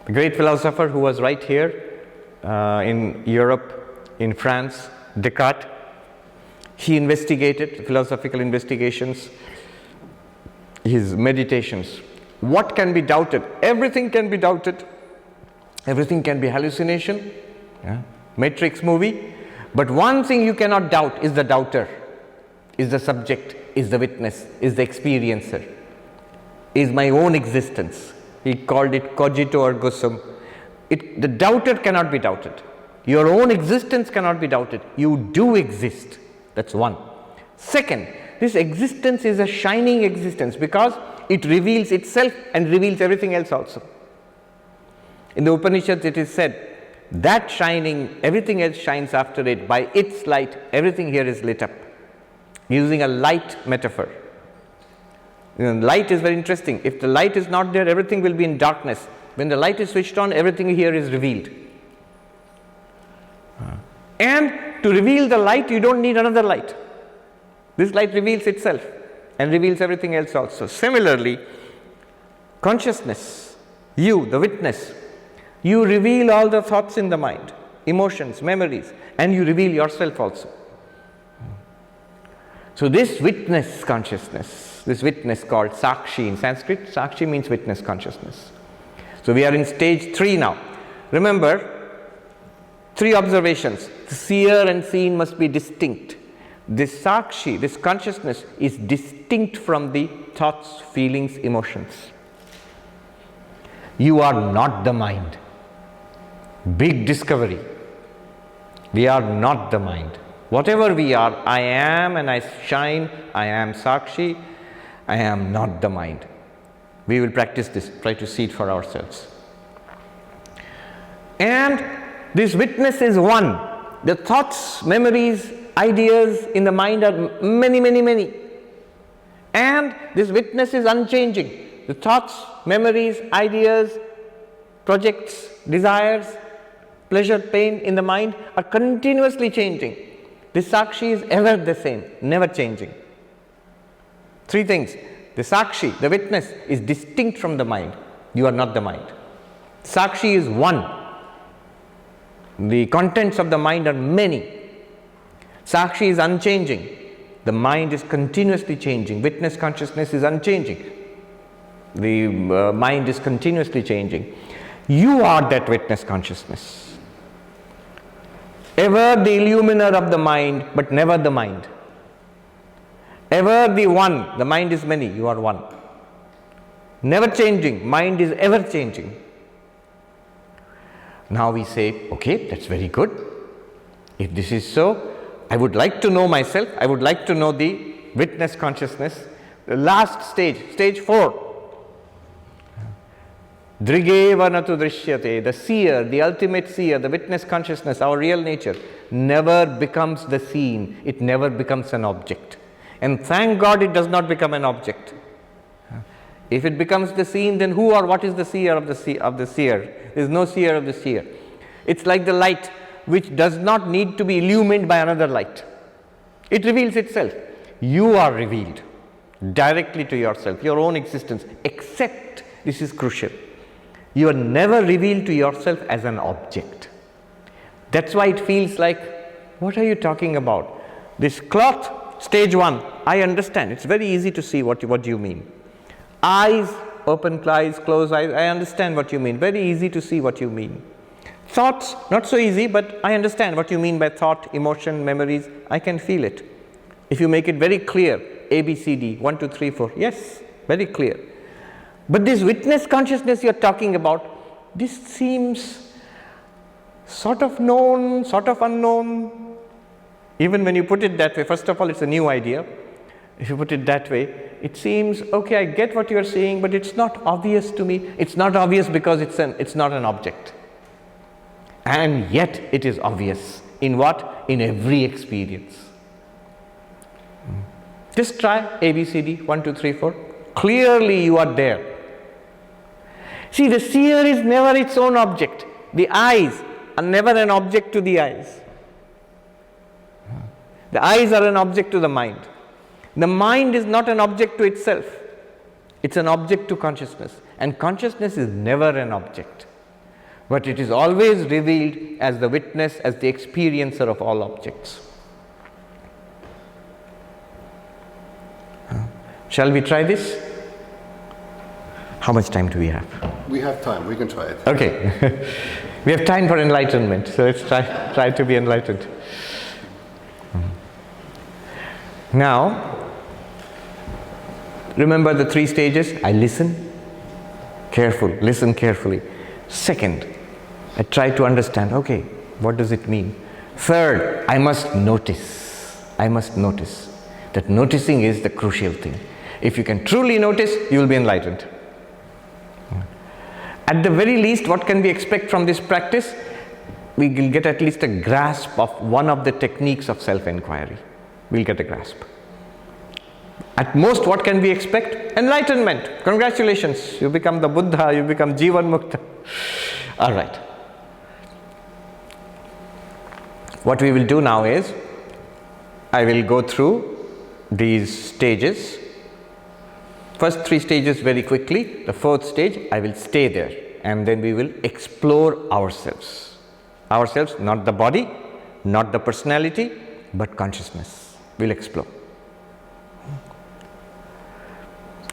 The great philosopher who was right here in Europe, in France, Descartes, he investigated philosophical investigations, his meditations. What can be doubted? Everything can be doubted. Everything can be hallucination. Matrix movie. But one thing you cannot doubt is the doubter, is the subject, is the witness, is the experiencer, is my own existence. He called it cogito ergo sum. The doubter cannot be doubted. Your own existence cannot be doubted. You do exist. That's one. Second, this existence is a shining existence because it reveals itself and reveals everything else also. In the Upanishads it is said, that shining, everything else shines after it. By its light, everything here is lit up. Using a light metaphor. Light is very interesting. If the light is not there, everything will be in darkness. When the light is switched on, everything here is revealed. And to reveal the light, you don't need another light. This light reveals itself and reveals everything else also. Similarly, consciousness, you, the witness, you reveal all the thoughts in the mind, emotions, memories, and you reveal yourself also. So this witness consciousness, this witness called sakshi in Sanskrit, sakshi means witness consciousness. So we are in stage 3 now. Remember, 3 observations. The seer and seen must be distinct. This sakshi, this consciousness is distinct from the thoughts, feelings, emotions. You are not the mind. Big discovery. We are not the mind. Whatever we are, I am and I shine, I am sakshi, I am not the mind. We will practice this, try to see it for ourselves. And this witness is one. The thoughts, memories, ideas in the mind are many, many, many. And this witness is unchanging. The thoughts, memories, ideas, projects, desires, pleasure, pain in the mind are continuously changing. The Sakshi is ever the same, never changing. Three things. The Sakshi, the witness, is distinct from the mind. You are not the mind. Sakshi is one. The contents of the mind are many. Sakshi is unchanging. The mind is continuously changing. Witness consciousness is unchanging. The mind is continuously changing. You are that witness consciousness. Ever the illuminer of the mind, but never the mind. Ever the one, the mind is many, you are one. Never changing, mind is ever changing. Now we say, okay, that's very good. If this is so, I would like to know myself, I would like to know the witness consciousness. The last stage, stage 4. Drigeva natu drishyate, the seer, the ultimate seer, the witness consciousness, our real nature, never becomes the seen, it never becomes an object. And thank God it does not become an object. If it becomes the seen, then who or what is the seer of the seer? There is no seer of the seer. It's like the light which does not need to be illumined by another light. It reveals itself. You are revealed directly to yourself, your own existence, except, this is crucial, you are never revealed to yourself as an object. That's why it feels like, what are you talking about? This cloth, stage 1, I understand. It's very easy to see what you mean. Eyes, open eyes, close eyes, I understand what you mean. Very easy to see what you mean. Thoughts, not so easy, but I understand what you mean by thought, emotion, memories. I can feel it. If you make it very clear, A, B, C, D, 1, 2, 3, 4, yes, very clear. But this witness consciousness you're talking about, this seems sort of known, sort of unknown. Even when you put it that way, first of all, it's a new idea. If you put it that way, it seems, okay, I get what you're saying, but it's not obvious to me. It's not obvious because it's not an object. And yet it is obvious. In what? In every experience. Just try A, B, C, D, 1, 2, 3, 4. Clearly you are there. See, the seer is never its own object. The eyes are never an object to the eyes. The eyes are an object to the mind. The mind is not an object to itself. It's an object to consciousness. And consciousness is never an object. But it is always revealed as the witness, as the experiencer of all objects. Shall we try this? How much time do we have? We have time, we can try it. Okay. We have time for enlightenment, so let's try to be enlightened. Now, remember the 3 stages? I listen carefully. Second, I try to understand, okay, what does it mean? Third, I must notice. That noticing is the crucial thing. If you can truly notice, you will be enlightened. At the very least, what can we expect from this practice? We will get at least a grasp of one of the techniques of self-inquiry. We'll get a grasp. At most, what can we expect? Enlightenment. Congratulations, you become the Buddha, you become Jivan Mukta. All right. What we will do now is, I will go through these stages. First 3 stages very quickly. The 4th stage, I will stay there, and then we will explore ourselves. Ourselves, not the body, not the personality, but consciousness. We'll explore.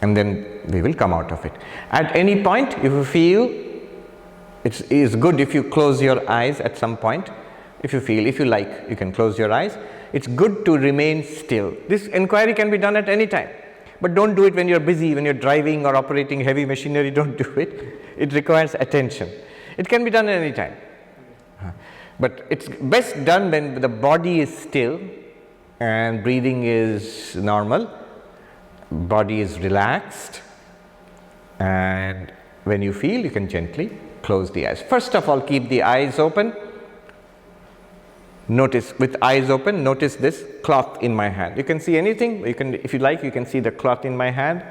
And then we will come out of it. At any point, if you feel, it is good if you close your eyes at some point. If you like, you can close your eyes. It's good to remain still. This inquiry can be done at any time. But don't do it when you're busy, when you're driving or operating heavy machinery, don't do it. It requires attention. It can be done at any time. But it's best done when the body is still and breathing is normal, body is relaxed, and when you feel, you can gently close the eyes. First of all, keep the eyes open. Notice, with eyes open, notice this cloth in my hand. You can see anything. You can, if you like, you can see the cloth in my hand.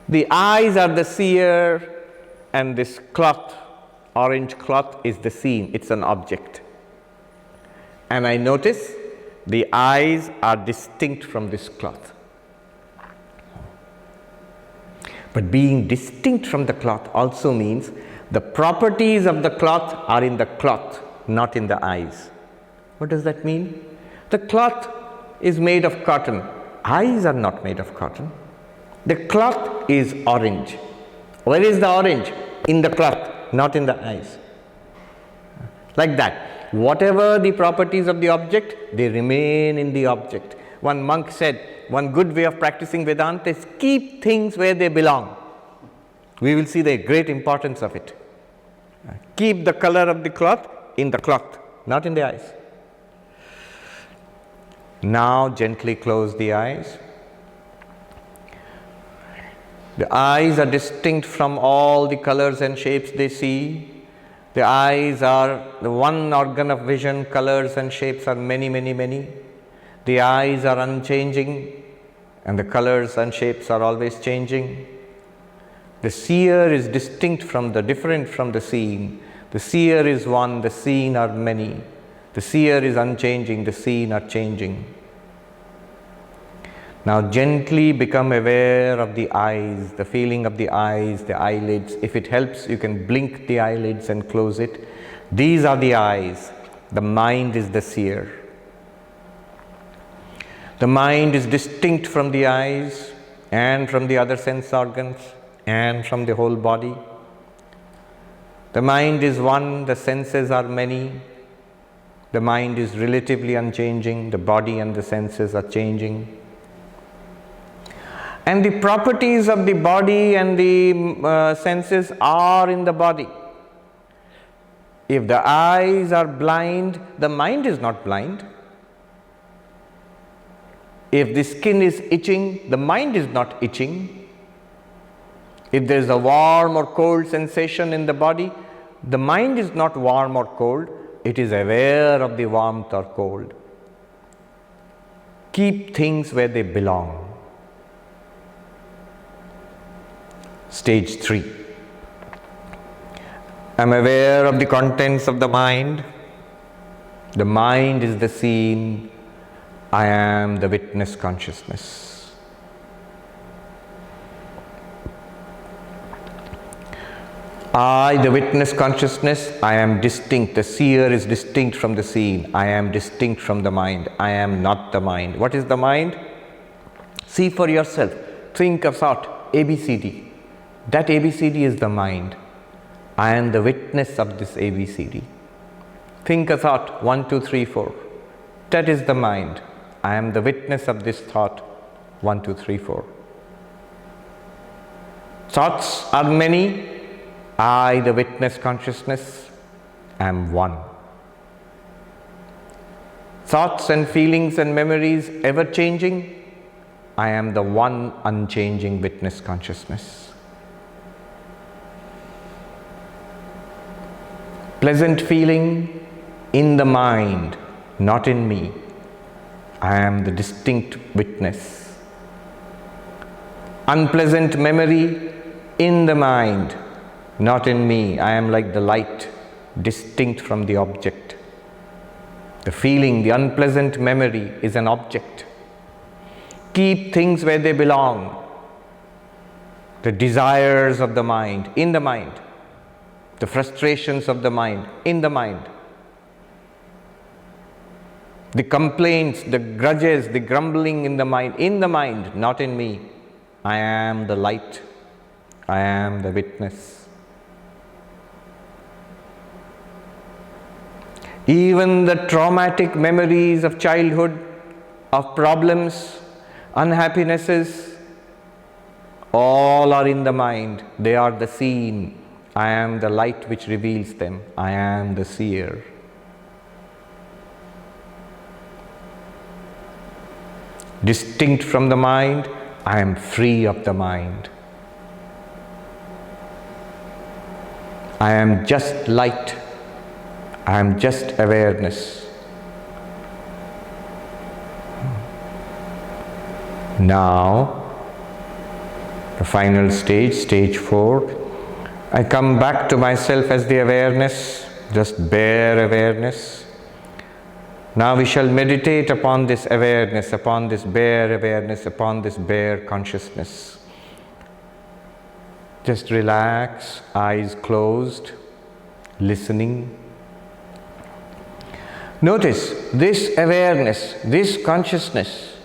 The eyes are the seer, and this cloth, orange cloth, is the seen. It's an object. And I notice the eyes are distinct from this cloth. But being distinct from the cloth also means the properties of the cloth are in the cloth, not in the eyes. What does that mean? The cloth is made of cotton. Eyes are not made of cotton. The cloth is orange. Where is the orange? In the cloth, not in the eyes. Like that. Whatever the properties of the object, they remain in the object. One monk said, one good way of practicing Vedanta is keep things where they belong. We will see the great importance of it. Keep the color of the cloth in the cloth, not in the eyes. Now gently close the eyes. The eyes are distinct from all the colors and shapes they see. The eyes are the one organ of vision. Colors and shapes are many, many, many. The eyes are unchanging, and the colors and shapes are always changing. The seer is distinct from the different from the seen. The seer is one, the seen are many. The seer is unchanging, the seen are changing. Now gently become aware of the eyes, the feeling of the eyes, the eyelids. If it helps, you can blink the eyelids and close it. These are the eyes. The mind is the seer. The mind is distinct from the eyes and from the other sense organs and from the whole body. The mind is one, the senses are many. The mind is relatively unchanging, the body and the senses are changing. And the properties of the body and the senses are in the body. If the eyes are blind, the mind is not blind. If the skin is itching, the mind is not itching. If there is a warm or cold sensation in the body, the mind is not warm or cold. It is aware of the warmth or cold. Keep things where they belong. Stage 3. I am aware of the contents of the mind. The mind is the scene. I am the witness consciousness. I, the witness consciousness, I am distinct. The seer is distinct from the seen. I am distinct from the mind. I am not the mind. What is the mind? See for yourself. Think of thought, ABCD. That ABCD is the mind. I am the witness of this ABCD. Think a thought, 1, 2, 3, 4. That is the mind. I am the witness of this thought, 1, 2, 3, 4. Thoughts are many. I, the witness consciousness, am one. Thoughts and feelings and memories ever changing. I am the one unchanging witness consciousness. Pleasant feeling in the mind, not in me. I am the distinct witness. Unpleasant memory in the mind, not in me. I am like the light, distinct from the object. The feeling, the unpleasant memory is an object. Keep things where they belong. The desires of the mind, in the mind. The frustrations of the mind, in the mind. The complaints, the grudges, the grumbling in the mind, not in me. I am the light. I am the witness. Even the traumatic memories of childhood, of problems, unhappinesses, all are in the mind. They are the seen. I am the light which reveals them. I am the seer. Distinct from the mind, I am free of the mind. I am just light. I am just awareness. Now, The final stage, stage 4, I come back to myself as the awareness, just bare awareness. Now we shall meditate upon this awareness, upon this bare awareness, upon this bare consciousness. Just relax, eyes closed, listening. Notice this awareness, this consciousness.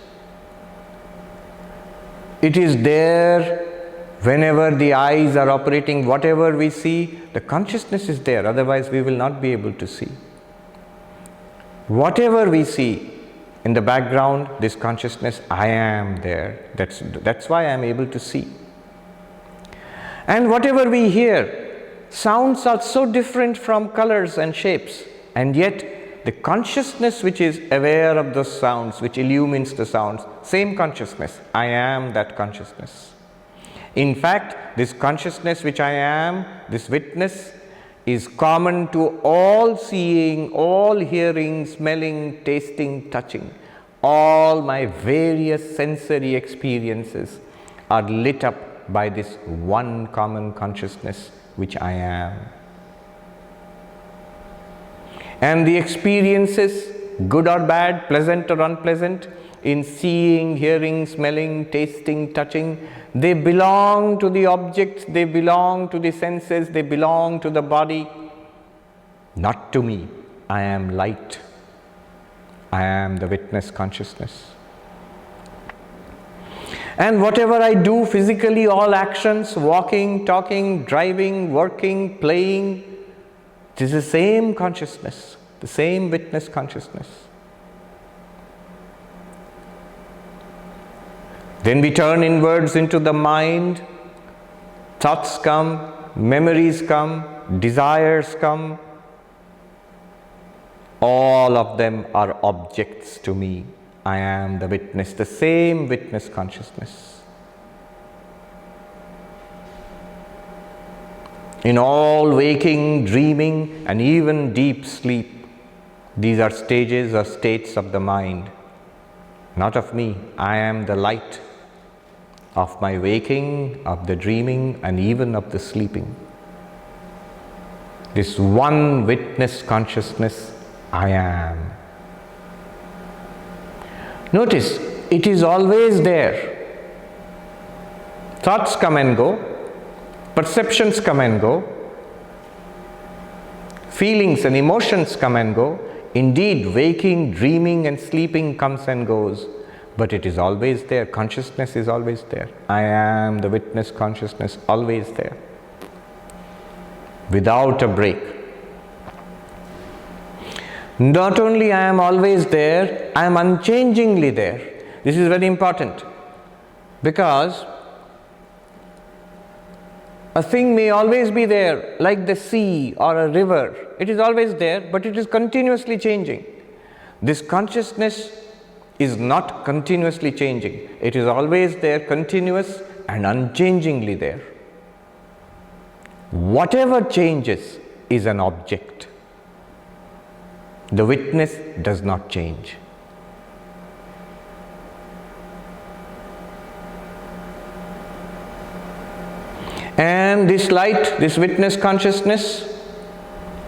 It is there whenever the eyes are operating, whatever we see, the consciousness is there, otherwise we will not be able to see. Whatever we see in the background, this consciousness, I am there. That's why I am able to see. And whatever we hear, sounds are so different from colors and shapes, and yet the consciousness which is aware of those sounds, which illumines the sounds, same consciousness, I am that consciousness. In fact, this consciousness which I am, this witness, is common to all seeing, all hearing, smelling, tasting, touching. All my various sensory experiences are lit up by this one common consciousness which I am. And the experiences, good or bad, pleasant or unpleasant, in seeing, hearing, smelling, tasting, touching, they belong to the objects, they belong to the senses, they belong to the body, not to me. I am light. I am the witness consciousness. And whatever I do physically, all actions, walking, talking, driving, working, playing, it is the same consciousness, the same witness consciousness. Then we turn inwards into the mind, thoughts come, memories come, desires come. All of them are objects to me. I am the witness, the same witness consciousness. In all waking, dreaming, and even deep sleep, these are stages or states of the mind, not of me. I am the light of my waking, of the dreaming, and even of the sleeping. This one witness consciousness, I am. Notice, it is always there. Thoughts come and go, perceptions come and go, feelings and emotions come and go. Indeed, waking, dreaming, and sleeping comes and goes. But it is always there. Consciousness is always there. I am the witness consciousness, always there. Without a break. Not only I am always there, I am unchangingly there. This is very important. Because a thing may always be there, like the sea or a river. It is always there, but it is continuously changing. This consciousness is not continuously changing. It is always there, continuous and unchangingly there. Whatever changes is an object. The witness does not change. And this light, this witness consciousness,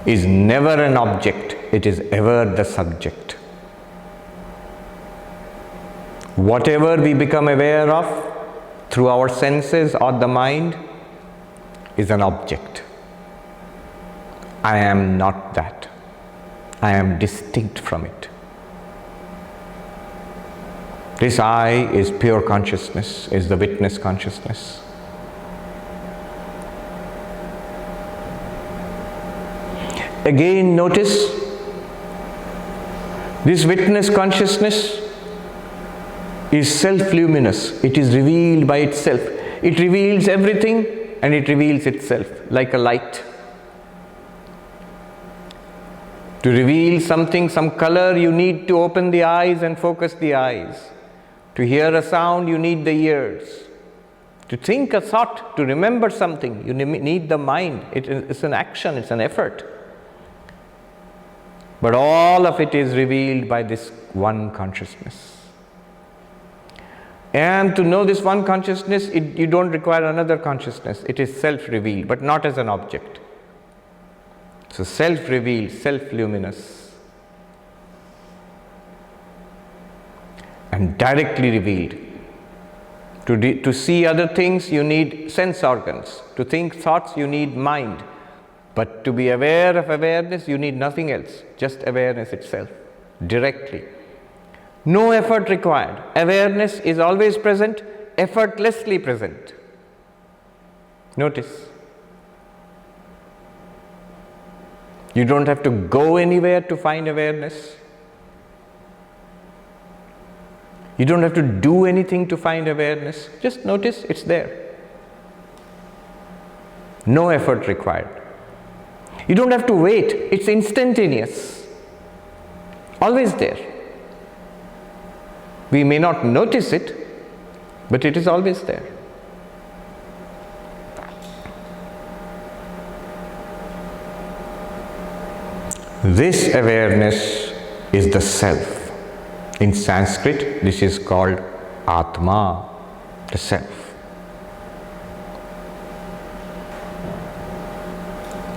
is never an object. It is ever the subject. Whatever we become aware of through our senses or the mind is an object. I am not that. I am distinct from it. This I is pure consciousness, is the witness consciousness. Again, notice this witness consciousness is self-luminous. It is revealed by itself. It reveals everything and it reveals itself like a light. To reveal something, some color, you need to open the eyes and focus the eyes. To hear a sound, you need the ears. To think a thought, to remember something, you need the mind. It's an action, it's an effort. But all of it is revealed by this one consciousness. And to know this one consciousness, you don't require another consciousness. It is self-revealed, but not as an object. So self-revealed, self-luminous, and directly revealed. To see other things, you need sense organs. To think thoughts, you need mind. But to be aware of awareness, you need nothing else, just awareness itself, directly. No effort required. Awareness is always present, effortlessly present. Notice. You don't have to go anywhere to find awareness. You don't have to do anything to find awareness. Just notice it's there. No effort required. You don't have to wait. It's instantaneous. Always there. We may not notice it, but it is always there. This awareness is the self. In Sanskrit, this is called Atma, the self.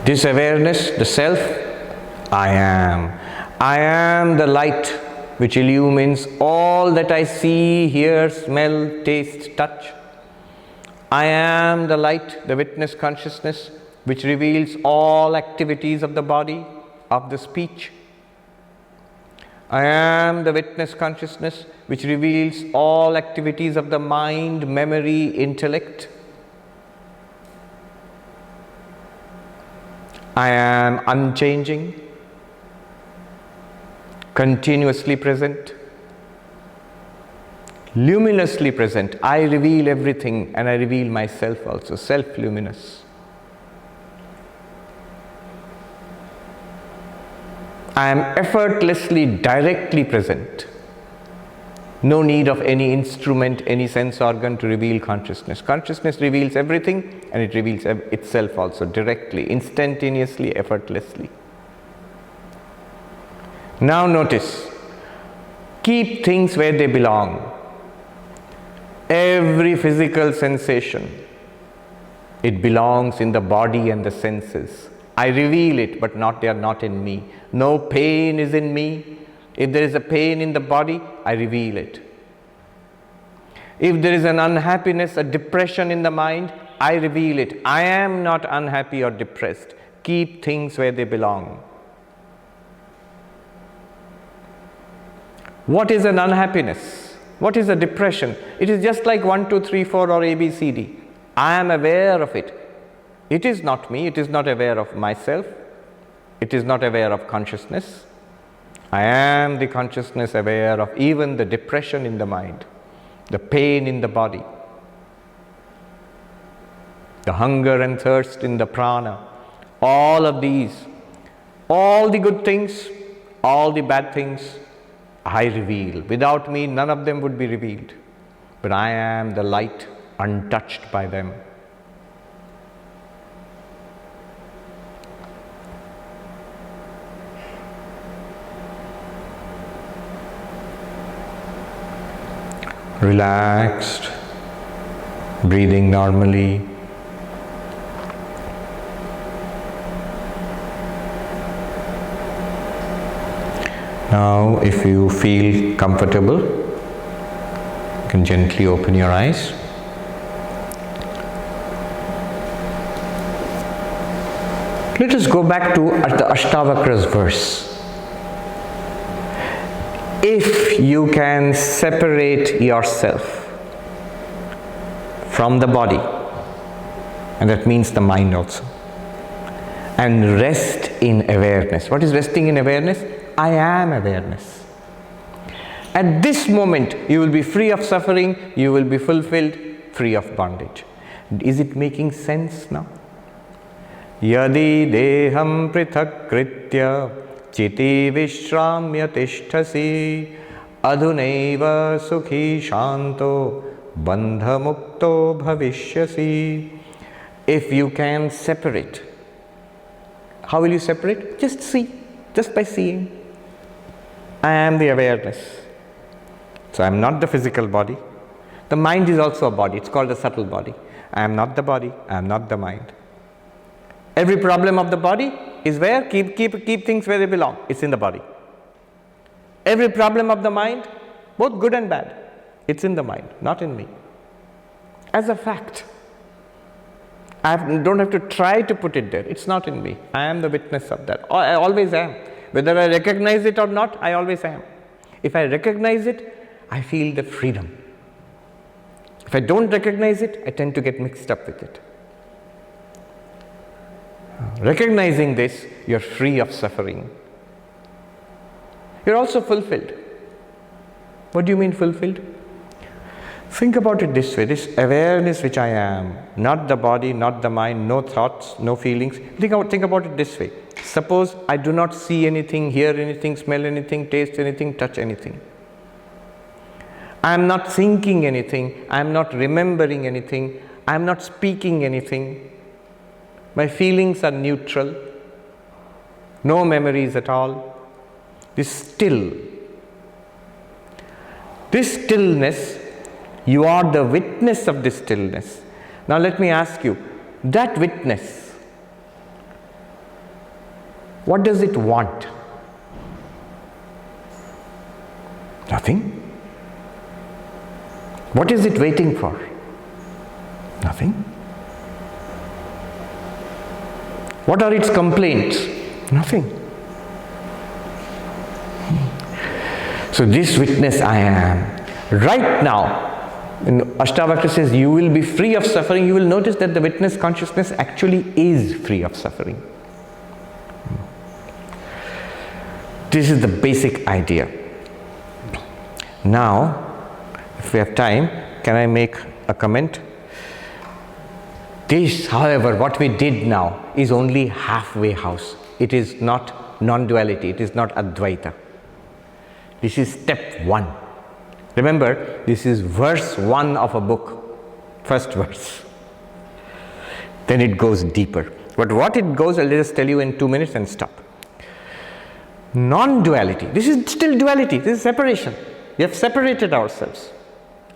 This awareness, the self, I am. I am the light which illumines all that I see, hear, smell, taste, touch. I am the light, the witness consciousness, which reveals all activities of the body, of the speech. I am the witness consciousness, which reveals all activities of the mind, memory, intellect. I am unchanging, continuously present, luminously present. I reveal everything and I reveal myself also, self-luminous. I am effortlessly, directly present. No need of any instrument, any sense organ to reveal consciousness. Consciousness reveals everything and it reveals itself also directly, instantaneously, effortlessly. Now notice, keep things where they belong. Every physical sensation, it belongs in the body and the senses. I reveal it, but they are not in me. No pain is in me. If there is a pain in the body, I reveal it. If there is an unhappiness, a depression in the mind, I reveal it. I am not unhappy or depressed. Keep things where they belong. What is an unhappiness? What is a depression? It is just like 1, 2, 3, 4 or ABCD. I am aware of it. It is not me, it is not aware of myself, it is not aware of consciousness. I am the consciousness aware of even the depression in the mind, the pain in the body, the hunger and thirst in the prana, all of these, all the good things, all the bad things, I reveal. Without me, none of them would be revealed. But I am the light, untouched by them. Relaxed, breathing normally. Now, if you feel comfortable, you can gently open your eyes. Let us go back to the Ashtavakra's verse. If you can separate yourself from the body, and that means the mind also, and rest in awareness. What is resting in awareness? I am awareness. At this moment, you will be free of suffering, you will be fulfilled, free of bondage. Is it making sense now? Yadi deham prithak kritya chiti vishramya tishtasi adhuneva sukhi shanto bandha mukto bhavishyasi. If you can separate, how will you separate? Just see, just by seeing. I am the awareness. So I am not the physical body. The mind is also a body. It's called a subtle body. I am not the body. I am not the mind. Every problem of the body is where? Keep things where they belong. It's in the body. Every problem of the mind, both good and bad, it's in the mind, not in me. As a fact. I don't have to try to put it there. It's not in me. I am the witness of that. I always am. Whether I recognize it or not, I always am. If I recognize it, I feel the freedom. If I don't recognize it, I tend to get mixed up with it. Recognizing this, you're free of suffering. You're also fulfilled. What do you mean fulfilled? Think about it this way, this awareness which I am, not the body, not the mind, no thoughts, no feelings. Think about it this way. Suppose I do not see anything, hear anything, smell anything, taste anything, touch anything. I am not thinking anything, I am not remembering anything, I am not speaking anything. My feelings are neutral, no memories at all. This stillness, you are the witness of this stillness. Now let me ask you, that witness, what does it want? Nothing. What is it waiting for? Nothing. What are its complaints? Nothing. So this witness I am, right now, and Ashtavakra says you will be free of suffering, you will notice that the witness consciousness actually is free of suffering. This is the basic idea. Now, if we have time, can I make a comment? This, however, what we did now is only halfway house. It is not non-duality, it is not Advaita. This is step 1. Remember, this is verse 1 of a book, first verse. Then it goes deeper. But what it goes, I'll just tell you in 2 minutes and stop. Non-duality, this is still duality, this is separation. We have separated ourselves.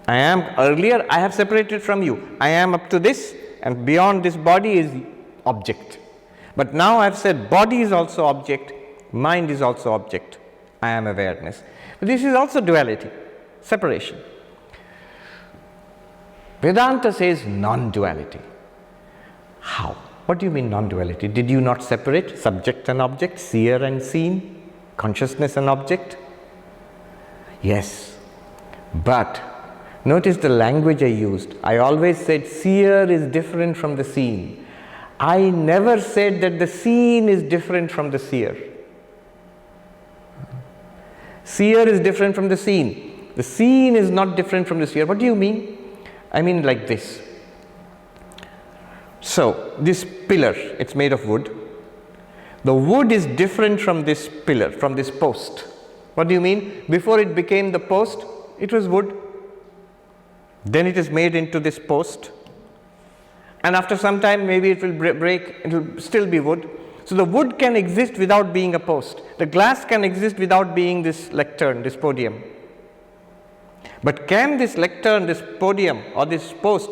I am earlier, I have separated from you. I am up to this, and beyond this body is object. But now I have said body is also object, mind is also object. I am awareness. But this is also duality, separation. Vedanta says non-duality. How? What do you mean non-duality? Did you not separate subject and object, seer and seen, consciousness and object? Yes. But notice the language I used. I always said seer is different from the seen. I never said that the seen is different from the seer. Seer is different from the seen. The seen is not different from the seer. What do you mean? I mean like this. So, this pillar, it's made of wood. The wood is different from this pillar, from this post. What do you mean? Before it became the post, it was wood. Then it is made into this post. And after some time, maybe it will break, it will still be wood. So the wood can exist without being a post. The glass can exist without being this lectern, this podium. But can this lectern, this podium or this post,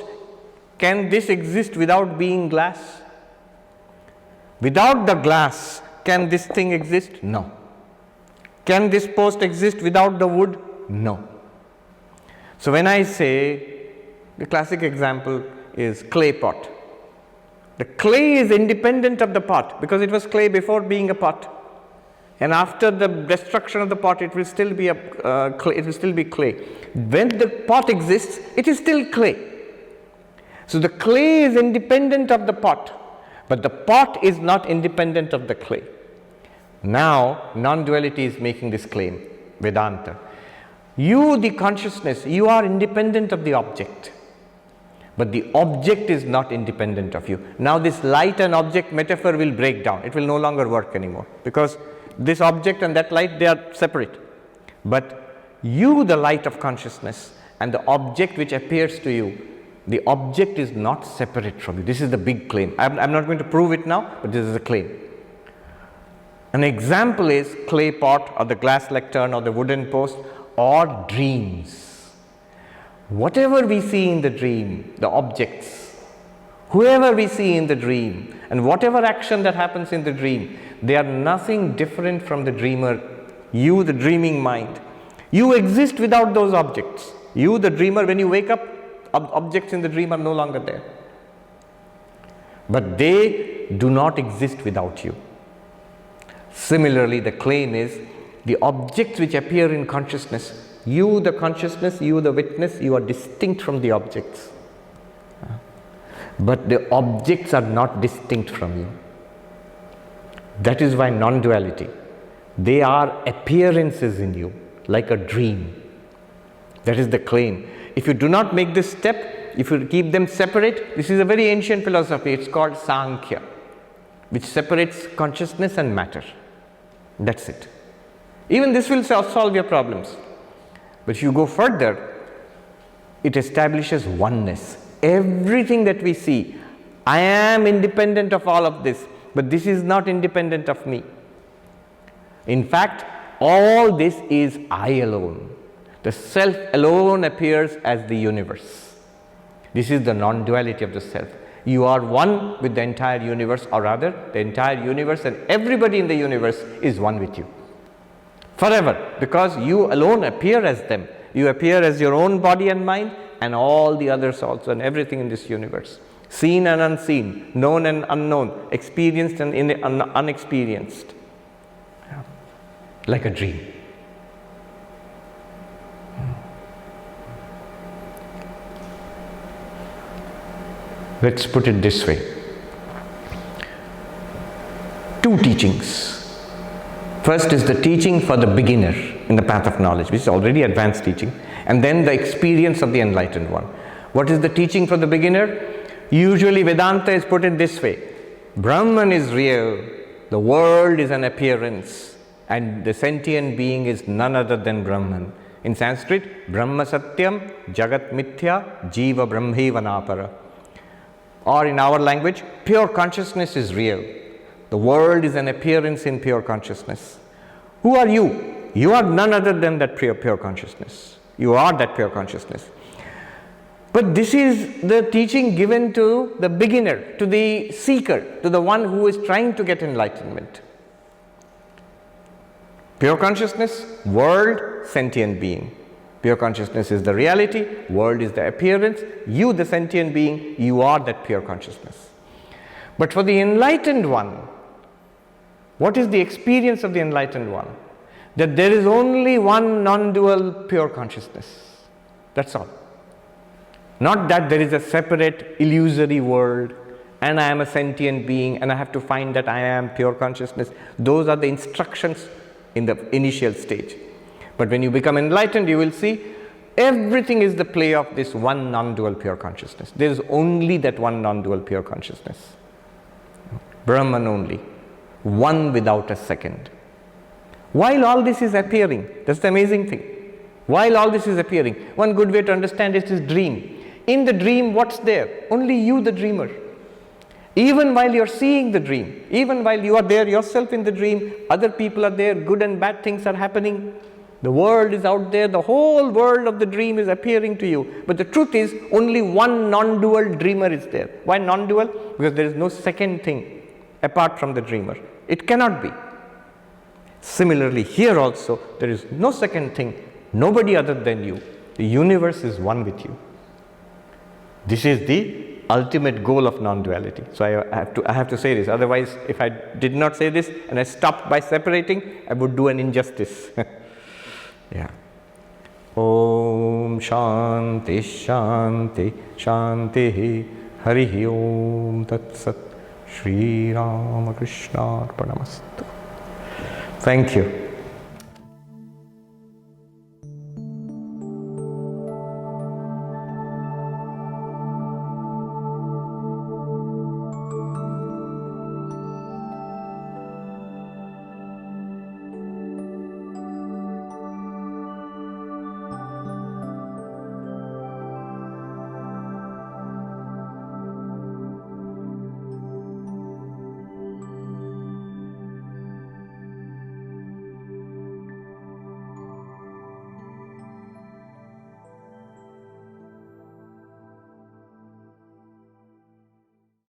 can this exist without being glass? Without the glass, can this thing exist? No. Can this post exist without the wood? No. So when I say, the classic example is clay pot. The clay is independent of the pot because it was clay before being a pot. And after the destruction of the pot, it will still be clay. When the pot exists, it is still clay. So the clay is independent of the pot, but the pot is not independent of the clay. Now, non-duality is making this claim, Vedanta. You, the consciousness, you are independent of the object, but the object is not independent of you. Now this light and object metaphor will break down. It will no longer work anymore because this object and that light, they are separate. But you, the light of consciousness, and the object which appears to you, the object is not separate from you. This is the big claim. I'm not going to prove it now, but this is a claim. An example is clay pot or the glass lectern or the wooden post or dreams. Whatever we see in the dream, the objects, whoever we see in the dream, and whatever action that happens in the dream, they are nothing different from the dreamer, you, the dreaming mind. You exist without those objects. You, the dreamer, when you wake up, objects in the dream are no longer there. But they do not exist without you. Similarly, the claim is the objects which appear in consciousness, you, the consciousness, you, the witness, you are distinct from the objects. But the objects are not distinct from you. That is why non-duality. They are appearances in you, like a dream. That is the claim. If you do not make this step, if you keep them separate, this is a very ancient philosophy, it's called Sankhya, which separates consciousness and matter. That's it. Even this will solve your problems. But if you go further, it establishes oneness. Everything that we see, I am independent of all of this, but this is not independent of me. In fact, all this is I alone. The self alone appears as the universe. This is the non-duality of the self. You are one with the entire universe, or rather, the entire universe and everybody in the universe is one with you. Forever, because you alone appear as them. You appear as your own body and mind, and all the others also, and everything in this universe. Seen and unseen, known and unknown, experienced and unexperienced. Like a dream. Let's put it this way. Two teachings. First is the teaching for the beginner in the path of knowledge, which is already advanced teaching, and then the experience of the enlightened one. What is the teaching for the beginner? Usually Vedanta is put in this way. Brahman is real, the world is an appearance, and the sentient being is none other than Brahman. In Sanskrit, Brahma Satyam, Jagat Mithya, Jiva Brahmeva Napara. Or in our language, pure consciousness is real. The world is an appearance in pure consciousness. Who are you? You are none other than that pure consciousness. You are that pure consciousness. But this is the teaching given to the beginner, to the seeker, to the one who is trying to get enlightenment. Pure consciousness, world, sentient being. Pure consciousness is the reality, world is the appearance, you, the sentient being, you are that pure consciousness. But for the enlightened one, what is the experience of the enlightened one? That there is only one non-dual pure consciousness. That's all. Not that there is a separate illusory world and I am a sentient being and I have to find that I am pure consciousness. Those are the instructions in the initial stage. But when you become enlightened, you will see everything is the play of this one non-dual pure consciousness. There is only that one non-dual pure consciousness. Brahman only. One without a second. While all this is appearing, that's the amazing thing. While all this is appearing, one good way to understand it is dream. In the dream, what's there? Only you, the dreamer. Even while you're seeing the dream, even while you are there yourself in the dream, other people are there, good and bad things are happening. The world is out there, the whole world of the dream is appearing to you. But the truth is, only one non-dual dreamer is there. Why non-dual? Because there is no second thing apart from the dreamer. It cannot be. Similarly, here also, there is no second thing, nobody other than you. The universe is one with you. This is the ultimate goal of non-duality. So I have to say this. Otherwise, if I did not say this and I stopped by separating, I would do an injustice. Yeah. Om Shanti Shanti Shanti Harihi Om Tat Sat Shri Ramakrishna Arpanamastu. Thank you.